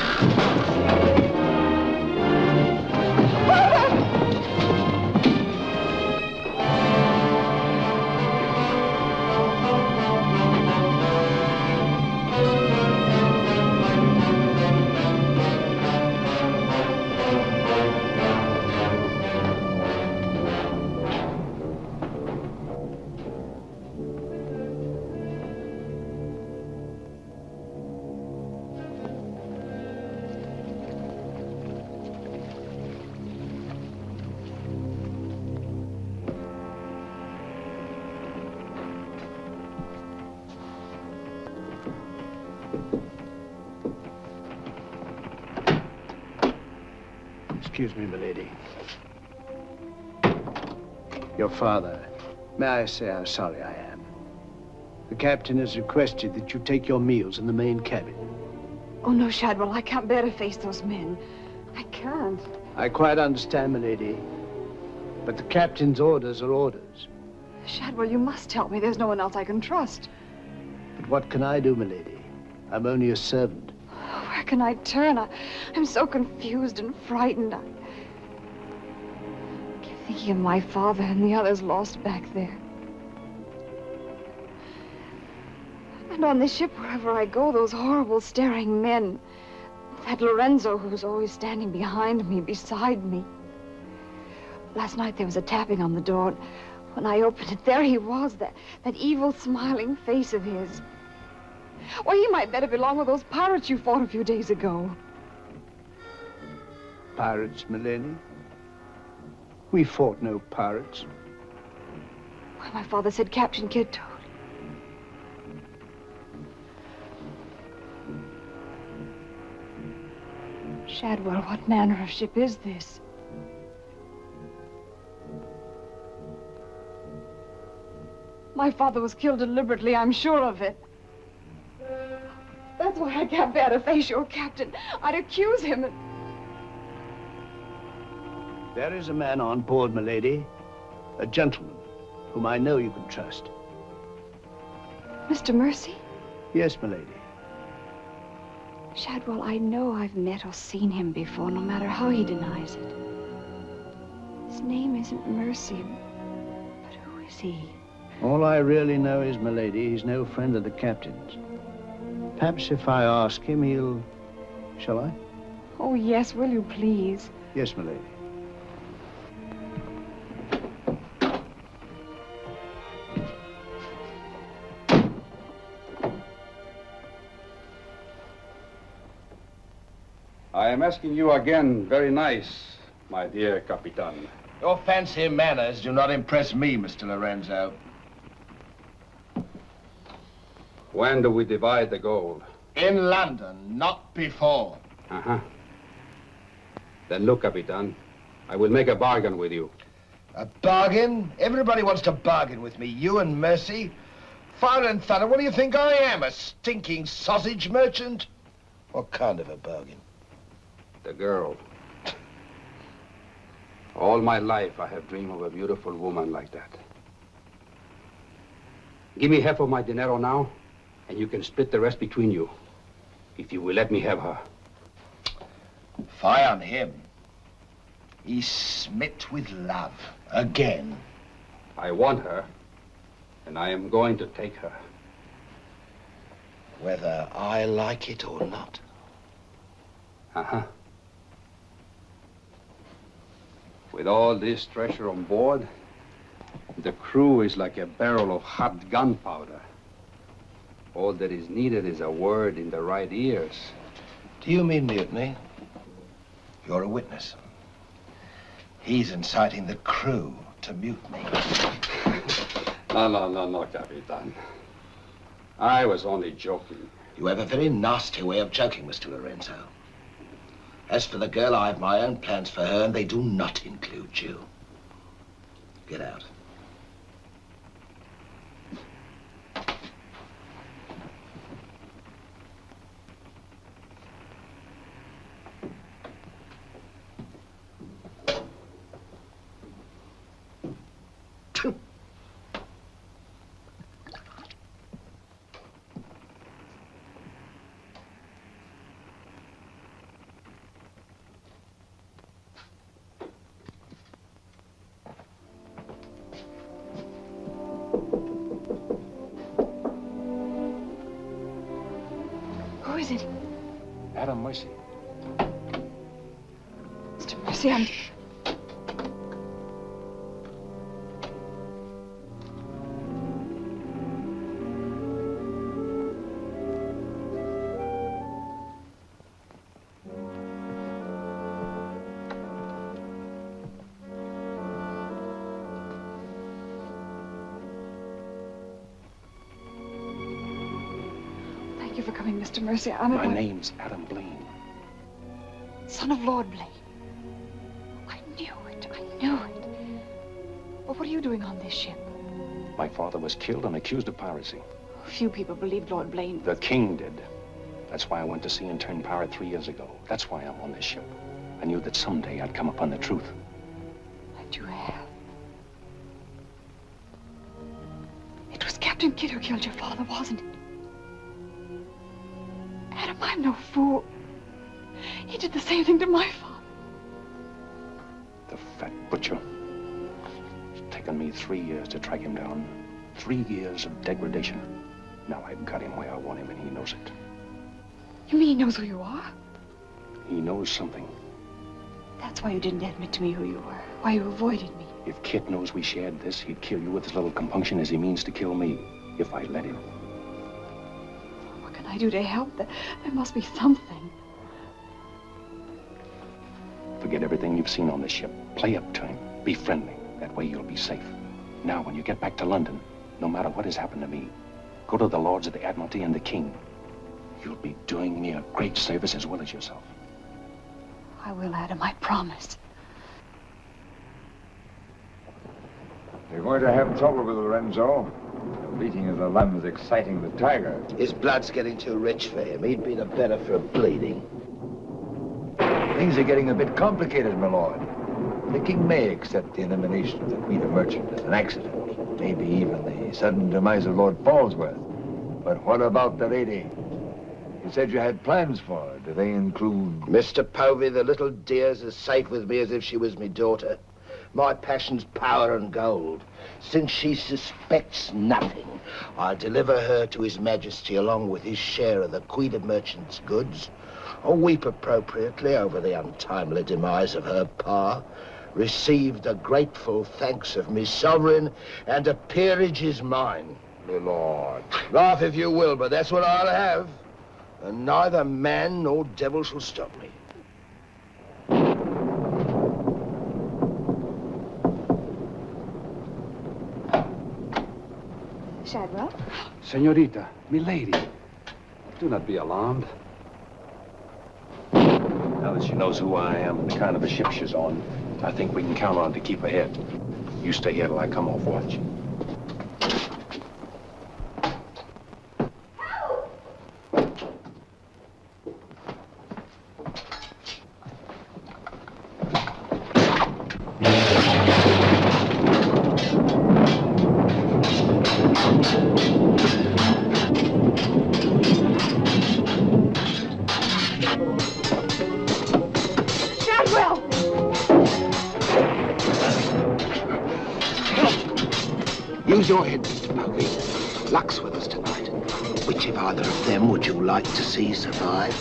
Excuse me, milady. Your father. May I say how sorry I am? The captain has requested that you take your meals in the main cabin. Oh, no, Shadwell, I can't bear to face those men. I can't. I quite understand, milady. But the captain's orders are orders. Shadwell, you must help me. There's no one else I can trust. But what can I do, milady? I'm only a servant. Where can I turn? I'm so confused and frightened. I keep thinking of my father and the others lost back there. And on this ship, wherever I go, those horrible staring men. That Lorenzo who's always standing behind me, beside me. Last night there was a tapping on the door. When I opened it, there he was, that evil smiling face of his. Why, he might better belong with those pirates you fought a few days ago. Pirates, milady? We fought no pirates. Why, my father said Captain Kidd told. Shadwell, what manner of ship is this? My father was killed deliberately, I'm sure of it. That's why I can't bear to face your captain. I'd accuse him. There is a man on board, milady. A gentleman whom I know you can trust. Mr. Mercy? Yes, milady. Shadwell, I know I've met or seen him before, no matter how he denies it. His name isn't Mercy, but who is he? All I really know is, milady, he's no friend of the captain's. Perhaps if I ask him, he'll... Shall I? Oh, yes, will you please? Yes, milady. I am asking you again, very nice, my dear Capitan. Your fancy manners do not impress me, Mr. Lorenzo. When do we divide the gold? In London, not before. Uh-huh. Then look, Capitan, I will make a bargain with you. A bargain? Everybody wants to bargain with me. You and Mercy. Fire and thunder, what do you think I am? A stinking sausage merchant? What kind of a bargain? The girl. All my life I have dreamed of a beautiful woman like that. Give me half of my dinero now, and you can split the rest between you, if you will let me have her. Fie on him. He's smit with love. Again. I want her, and I am going to take her. Whether I like it or not. Uh-huh. With all this treasure on board, the crew is like a barrel of hot gunpowder. All that is needed is a word in the right ears. Do you mean mutiny? You're a witness. He's inciting the crew to mutiny. No, Capitan. I was only joking. You have a very nasty way of joking, Mr. Lorenzo. As for the girl, I have my own plans for her, and they do not include you. Get out. Who is it? Adam Mercy. Mr. Mercy, I'm... Thank you for coming, Mr. Mercy. My name's Adam Blaine. Son of Lord Blaine. I knew it. But what are you doing on this ship? My father was killed and accused of piracy. Few people believed Lord Blaine. The king did. That's why I went to sea and turned pirate 3 years ago. That's why I'm on this ship. I knew that someday I'd come upon the truth. And you have. It was Captain Kidd who killed your father, wasn't it? Adam, I'm no fool. He did the same thing to my father. The fat butcher. It's taken me 3 years to track him down. 3 years of degradation. Now I've got him where I want him, and he knows it. You mean he knows who you are? He knows something. That's why you didn't admit to me who you were. Why you avoided me. If Kit knows we shared this, he'd kill you with as little compunction as he means to kill me, if I let him. What can I do to help? There must be something. Forget everything you've seen on this ship. Play up to him. Be friendly. That way you'll be safe. Now, when you get back to London, no matter what has happened to me, go to the Lords of the Admiralty and the King. You'll be doing me a great service as well as yourself. I will, Adam, I promise. You're going to have trouble with Lorenzo. The bleating of the lamb's exciting the tiger. His blood's getting too rich for him. He'd be the better for a bleeding. Things are getting a bit complicated, my lord. The king may accept the elimination of the Queen of Merchant as an accident. Maybe even the sudden demise of Lord Falsworth. But what about the lady? You said you had plans for her. Do they include... Mr. Povey, the little dear's as safe with me as if she was me daughter. My passion's power and gold. Since she suspects nothing, I'll deliver her to His Majesty along with his share of the Queen of Merchant's goods. I'll weep appropriately over the untimely demise of her pa, receive the grateful thanks of me sovereign, and a peerage is mine. My lord. Laugh if you will, but that's what I'll have. And neither man nor devil shall stop me. Shadwell? Senorita, milady, do not be alarmed. Now that she knows who I am and the kind of a ship she's on, I think we can count on to keep ahead. You stay here till I come off watch. Use your head, Mr. Pokey. Luck's with us tonight. Which of either of them would you like to see survive?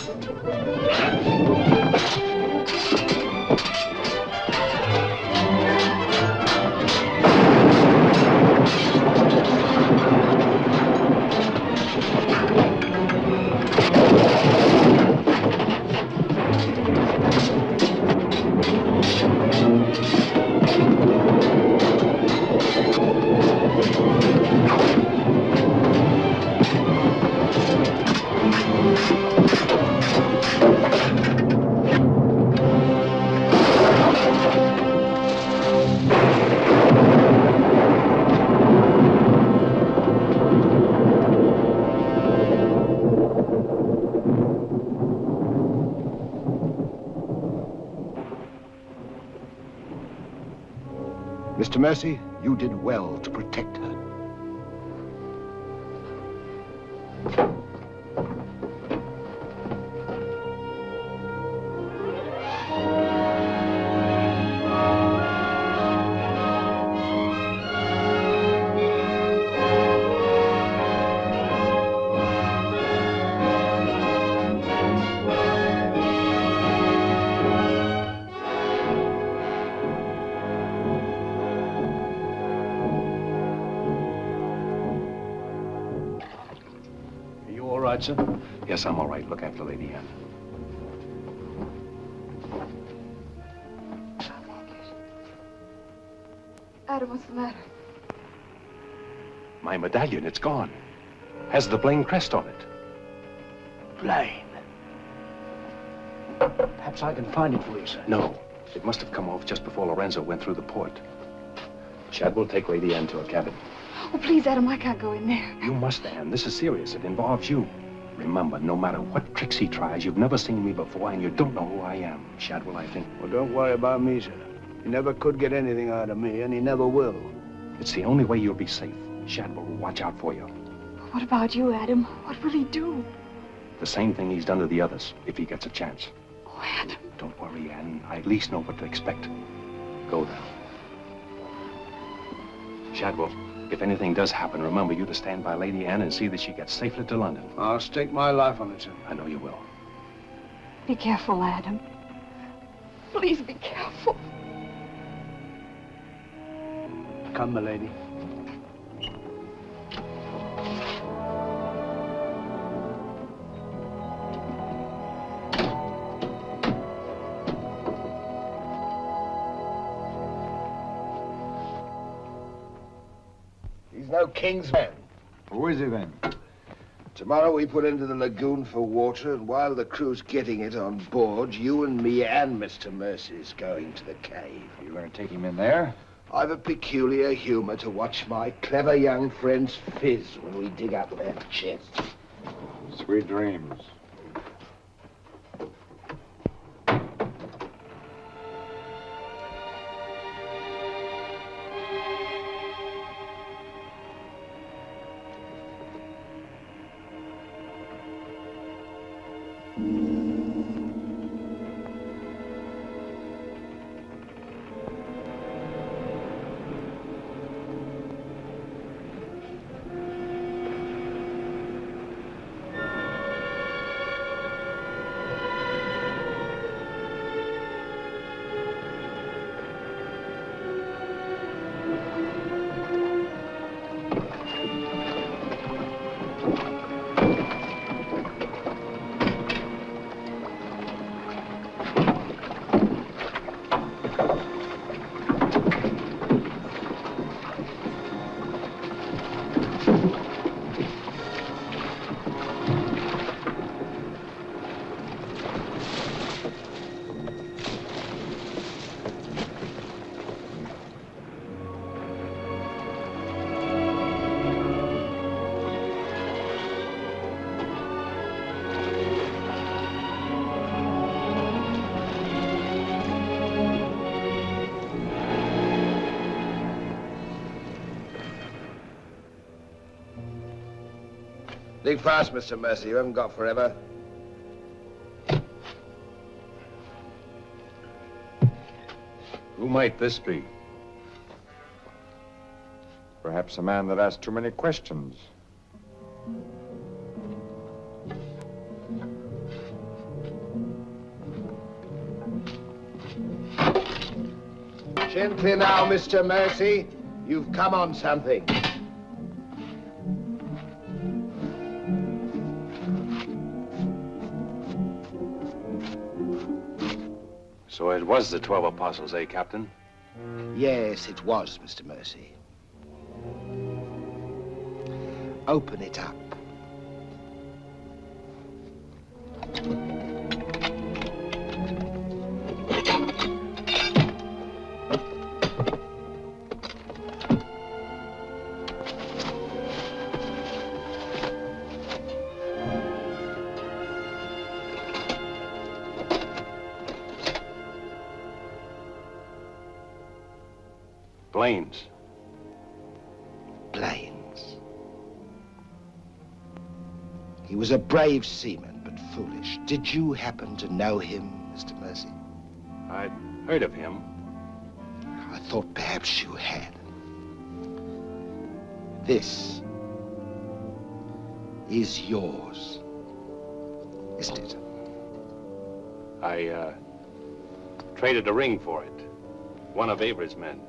Mr. Mercy, you did well to protect her. Sir? Yes, I'm all right. Look after Lady Anne. Adam, what's the matter? My medallion, it's gone. Has the Blaine crest on it. Blaine. Perhaps I can find it for you, sir. No, it must have come off just before Lorenzo went through the port. Shadwell, take Lady Anne to her cabin. Oh, please, Adam, I can't go in there. You must, Anne. This is serious. It involves you. Remember, no matter what tricks he tries, you've never seen me before, and you don't know who I am. Shadwell, I think. Well, don't worry about me, sir. He never could get anything out of me, and he never will. It's the only way you'll be safe. Shadwell will watch out for you. What about you, Adam? What will he do? The same thing he's done to the others, if he gets a chance. Oh, Adam. Don't worry, Anne. I at least know what to expect. Go now. Shadwell, if anything does happen, remember you to stand by Lady Anne and see that she gets safely to London. I'll stake my life on it, sir. I know you will. Be careful, Adam. Please be careful. Come, my lady. He's no king's man. Who is he then? Tomorrow we put into the lagoon for water, and while the crew's getting it on board, you and me and Mr. Mercy's going to the cave. Are you going to take him in there? I've a peculiar humor to watch my clever young friends fizz when we dig up their chests. Sweet dreams. Think fast, Mr. Mercy. You haven't got forever. Who might this be? Perhaps a man that asked too many questions. Gently now, Mr. Mercy. You've come on something. So it was the 12 apostles, eh, Captain? Yes, it was, Mr. Mercy. Open it up. Blaine's. Blaine's. He was a brave seaman, but foolish. Did you happen to know him, Mr. Mercy? I'd heard of him. I thought perhaps you had. This is yours, isn't it? I, traded a ring for it. One of Avery's men.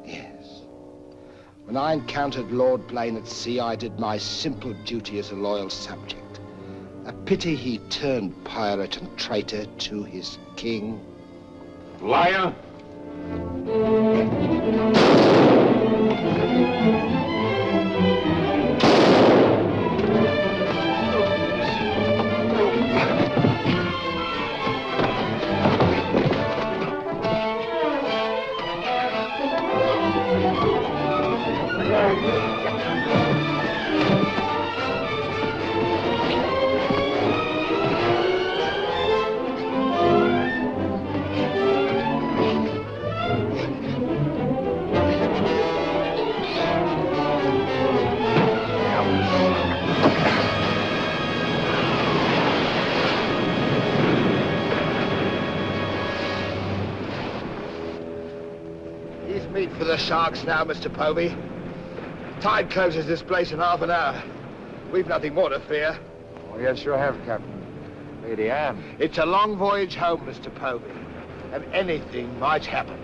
Yes. When I encountered Lord Blaine at sea, I did my simple duty as a loyal subject. A pity he turned pirate and traitor to his king. Liar! For the sharks now, Mr. Povey. Tide closes this place in half an hour. We've nothing more to fear. Oh, yes, you have, Captain. Lady Anne. It's a long voyage home, Mr. Povey, and anything might happen.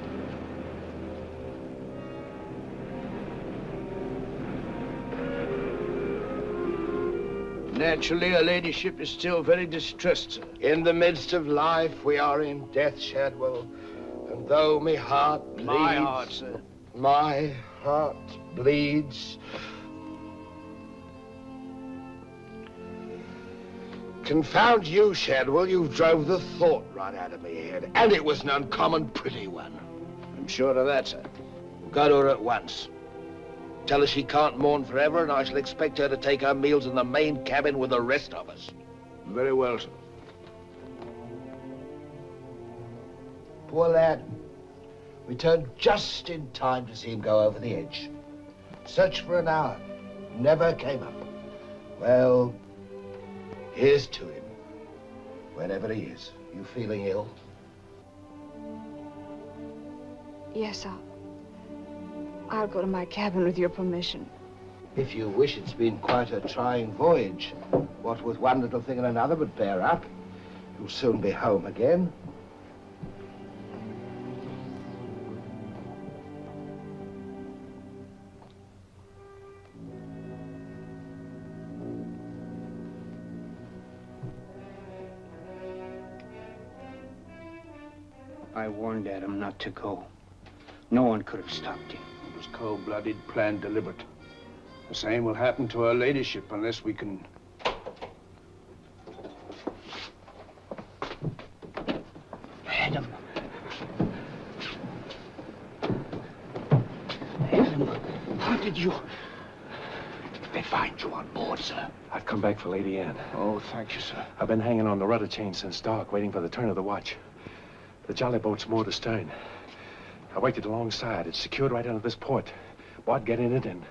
Naturally, her ladyship is still very distressed, sir. In the midst of life, we are in death, Shadwell. And though my heart bleeds... My heart, sir. My heart bleeds. Confound you, Shadwell. You drove the thought right out of me head. And it was an uncommon pretty one. I'm sure of that, sir. Go to her at once. Tell her she can't mourn forever, and I shall expect her to take her meals in the main cabin with the rest of us. Very well, sir. Poor lad. We turned just in time to see him go over the edge. Searched for an hour. Never came up. Well, here's to him. Wherever he is. You feeling ill? Yes, I'll go to my cabin with your permission. If you wish, it's been quite a trying voyage. What with one little thing and another, but bear up. You'll soon be home again. I warned Adam not to go. No one could have stopped him. It was cold-blooded, planned, deliberate. The same will happen to her ladyship unless we can... Adam. Adam, how did you... They find you on board, sir. I've come back for Lady Anne. Oh, thank you, sir. I've been hanging on the rudder chain since dark, waiting for the turn of the watch. The jolly boat's moored astern. I waited alongside. It's secured right under this port. Bart, get in it and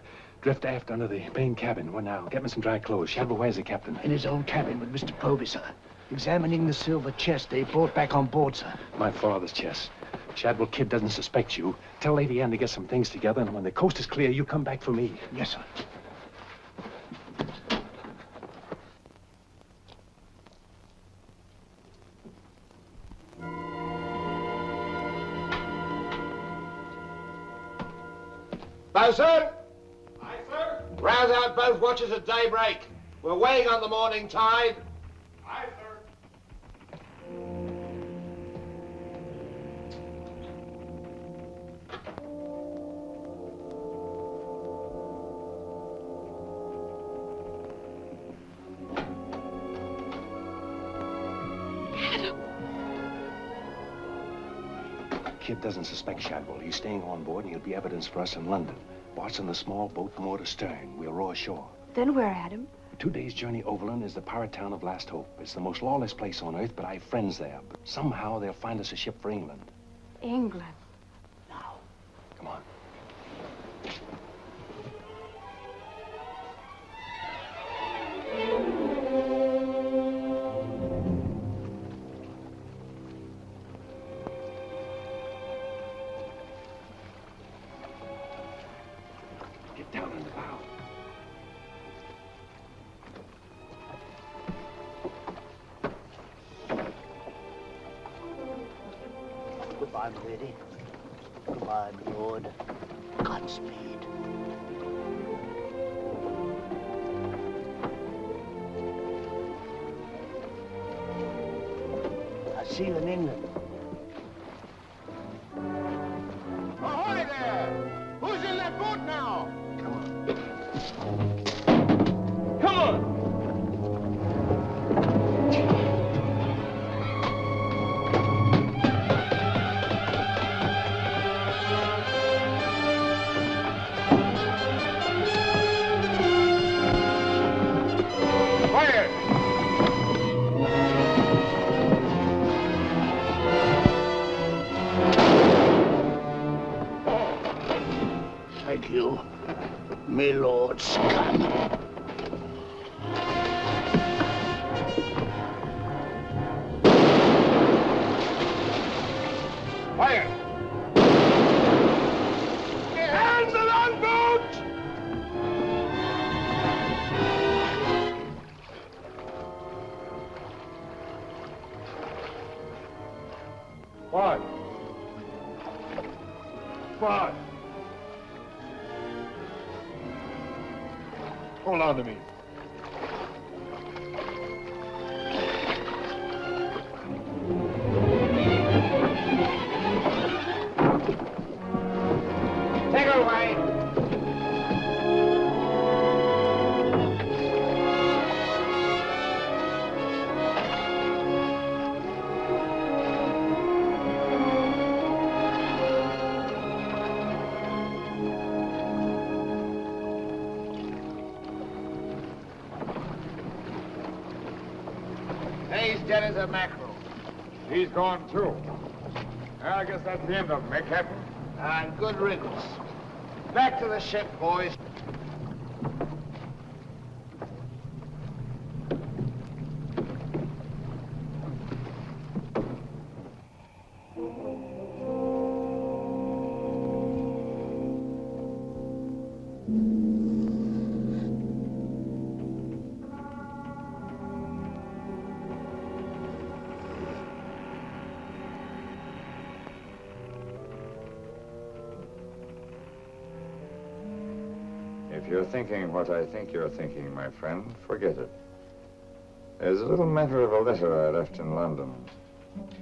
Drift aft under the main cabin. Well, now, get me some dry clothes. Shadwell, where's the captain? In his own cabin with Mr. Povey, sir. Examining the silver chest they brought back on board, sir. My father's chest. Shadwell Kid doesn't suspect you. Tell Lady Anne to get some things together, and when the coast is clear, you come back for me. Yes, sir. Bosun! Aye, sir? Rouse out both watches at daybreak. We're weighing on the morning tide. Aye, sir. Kid doesn't suspect Shadwell. He's staying on board, and he'll be evidence for us in London. Watching the small boat moored astern. We'll row ashore. Then where, Adam? 2 days' journey overland is the pirate town of Last Hope. It's the most lawless place on earth, but I've friends there. But somehow they'll find us a ship for England. England. Come on. Get down in the bow. Goodbye, my lady. Goodbye, my lord. Godspeed. I'll see you in England. Ahoy there! Who's in that boat now? Come on! Thank you, my Lord Scott. Fire! And the longboat! What? What? Hold on to me. Take her away. He's dead as a mackerel. He's gone too. I guess that's the end of him, eh, Captain? And good riddance. Back to the ship, boys. If you're thinking what I think you're thinking, my friend, forget it. There's a little matter of a letter I left in London.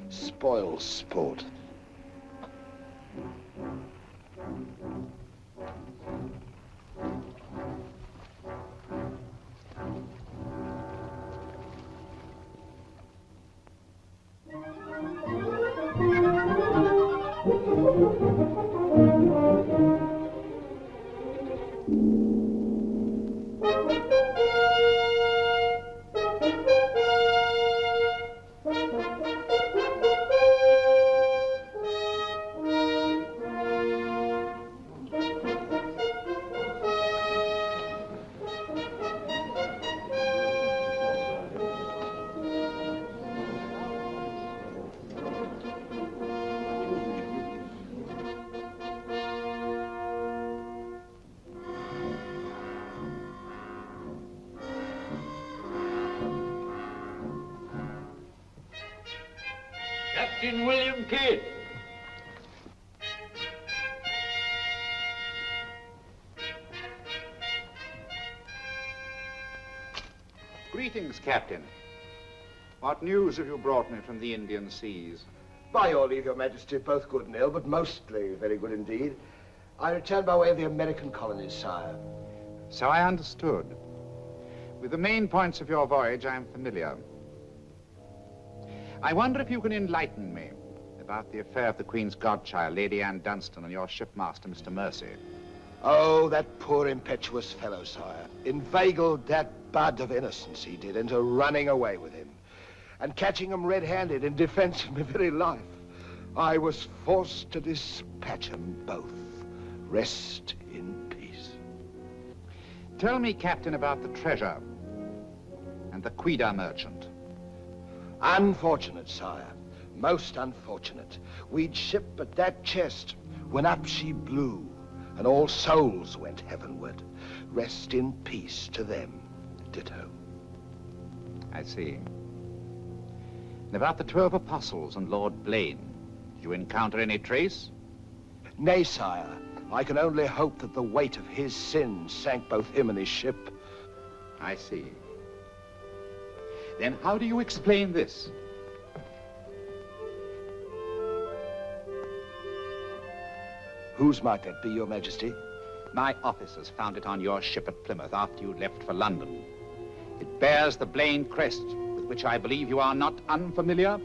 Spoil sport. Captain William Kidd. Greetings, Captain. What news have you brought me from the Indian seas? By your leave, Your Majesty, both good and ill, but mostly very good indeed. I returned by way of the American colonies, sire. So I understood. With the main points of your voyage, I am familiar. I wonder if you can enlighten me about the affair of the Queen's godchild, Lady Anne Dunstan, and your shipmaster, Mr. Mercy. Oh, that poor impetuous fellow, sire. Inveigled that bud of innocence he did into running away with him and catching him red-handed in defense of my very life. I was forced to dispatch them both. Rest in peace. Tell me, Captain, about the treasure and the Quida merchant. Unfortunate, sire. Most unfortunate. We'd ship but that chest when up she blew, and all souls went heavenward. Rest in peace to them. Ditto. I see. And about the 12 apostles and Lord Blaine, did you encounter any trace? Nay, sire. I can only hope that the weight of his sins sank both him and his ship. I see. Then how do you explain this? Whose might that be, Your Majesty? My officers found it on your ship at Plymouth after you left for London. It bears the Blaine crest, with which I believe you are not unfamiliar.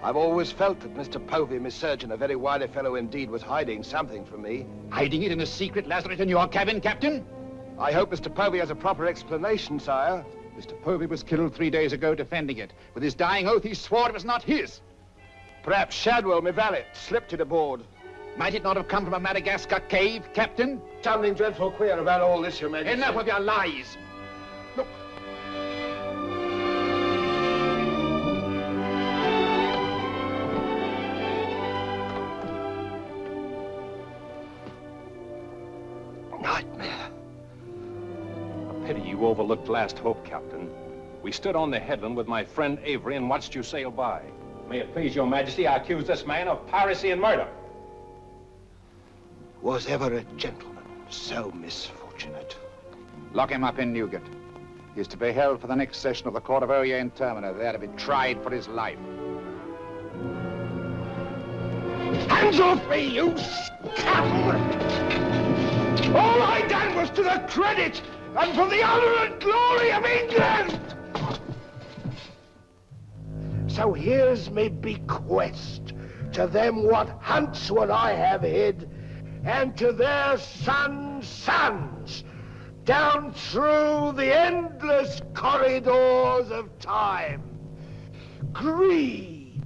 I've always felt that Mr. Povey, Miss Surgeon, a very wily fellow indeed, was hiding something from me. Hiding it in a secret lazaret in your cabin, Captain? I hope Mr. Povey has a proper explanation, sire. Mr. Povey was killed 3 days ago defending it. With his dying oath, he swore it was not his. Perhaps Shadwell, my valet, slipped it aboard. Might it not have come from a Madagascar cave, Captain? Something dreadful queer about all this, Your Majesty. Enough of your lies. Look. Nightmare. A pity you overlooked last hope, Captain. We stood on the headland with my friend Avery and watched you sail by. May it please Your Majesty, I accuse this man of piracy and murder. Was ever a gentleman so misfortunate? Lock him up in Newgate. He is to be held for the next session of the Court of Oyer in Termina, there to be tried for his life. Hands off me, you scoundrel! All I done was to the credit and for the honor and glory of England! So here's me bequest to them what hunts what I have hid, and to their sons, down through the endless corridors of time. Greed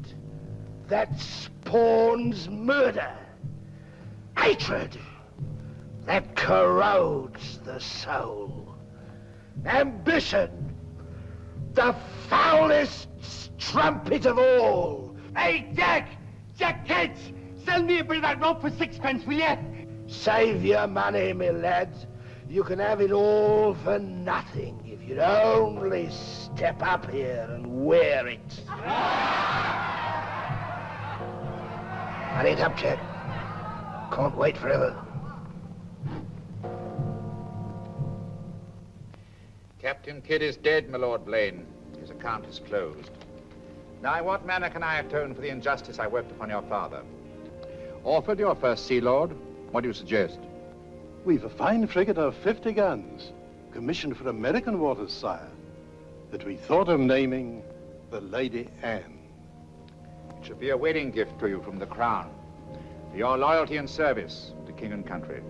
that spawns murder. Hatred that corrodes the soul. Ambition, the foulest strumpet of all. Hey, Jack! Jack Ketch! Sell me a bit of that rope for 6 will you? Save your money, me lad. You can have it all for nothing if you'd only step up here and wear it. Hurry it up, Jack. Can't wait forever. Captain Kidd is dead, my Lord Blaine. His account is closed. Now, in what manner can I atone for the injustice I worked upon your father? Orford, your first Sea Lord, what do you suggest? We've a fine frigate of 50 guns, commissioned for American waters, sire, that we thought of naming the Lady Anne. It should be a wedding gift to you from the Crown, for your loyalty and service to king and country.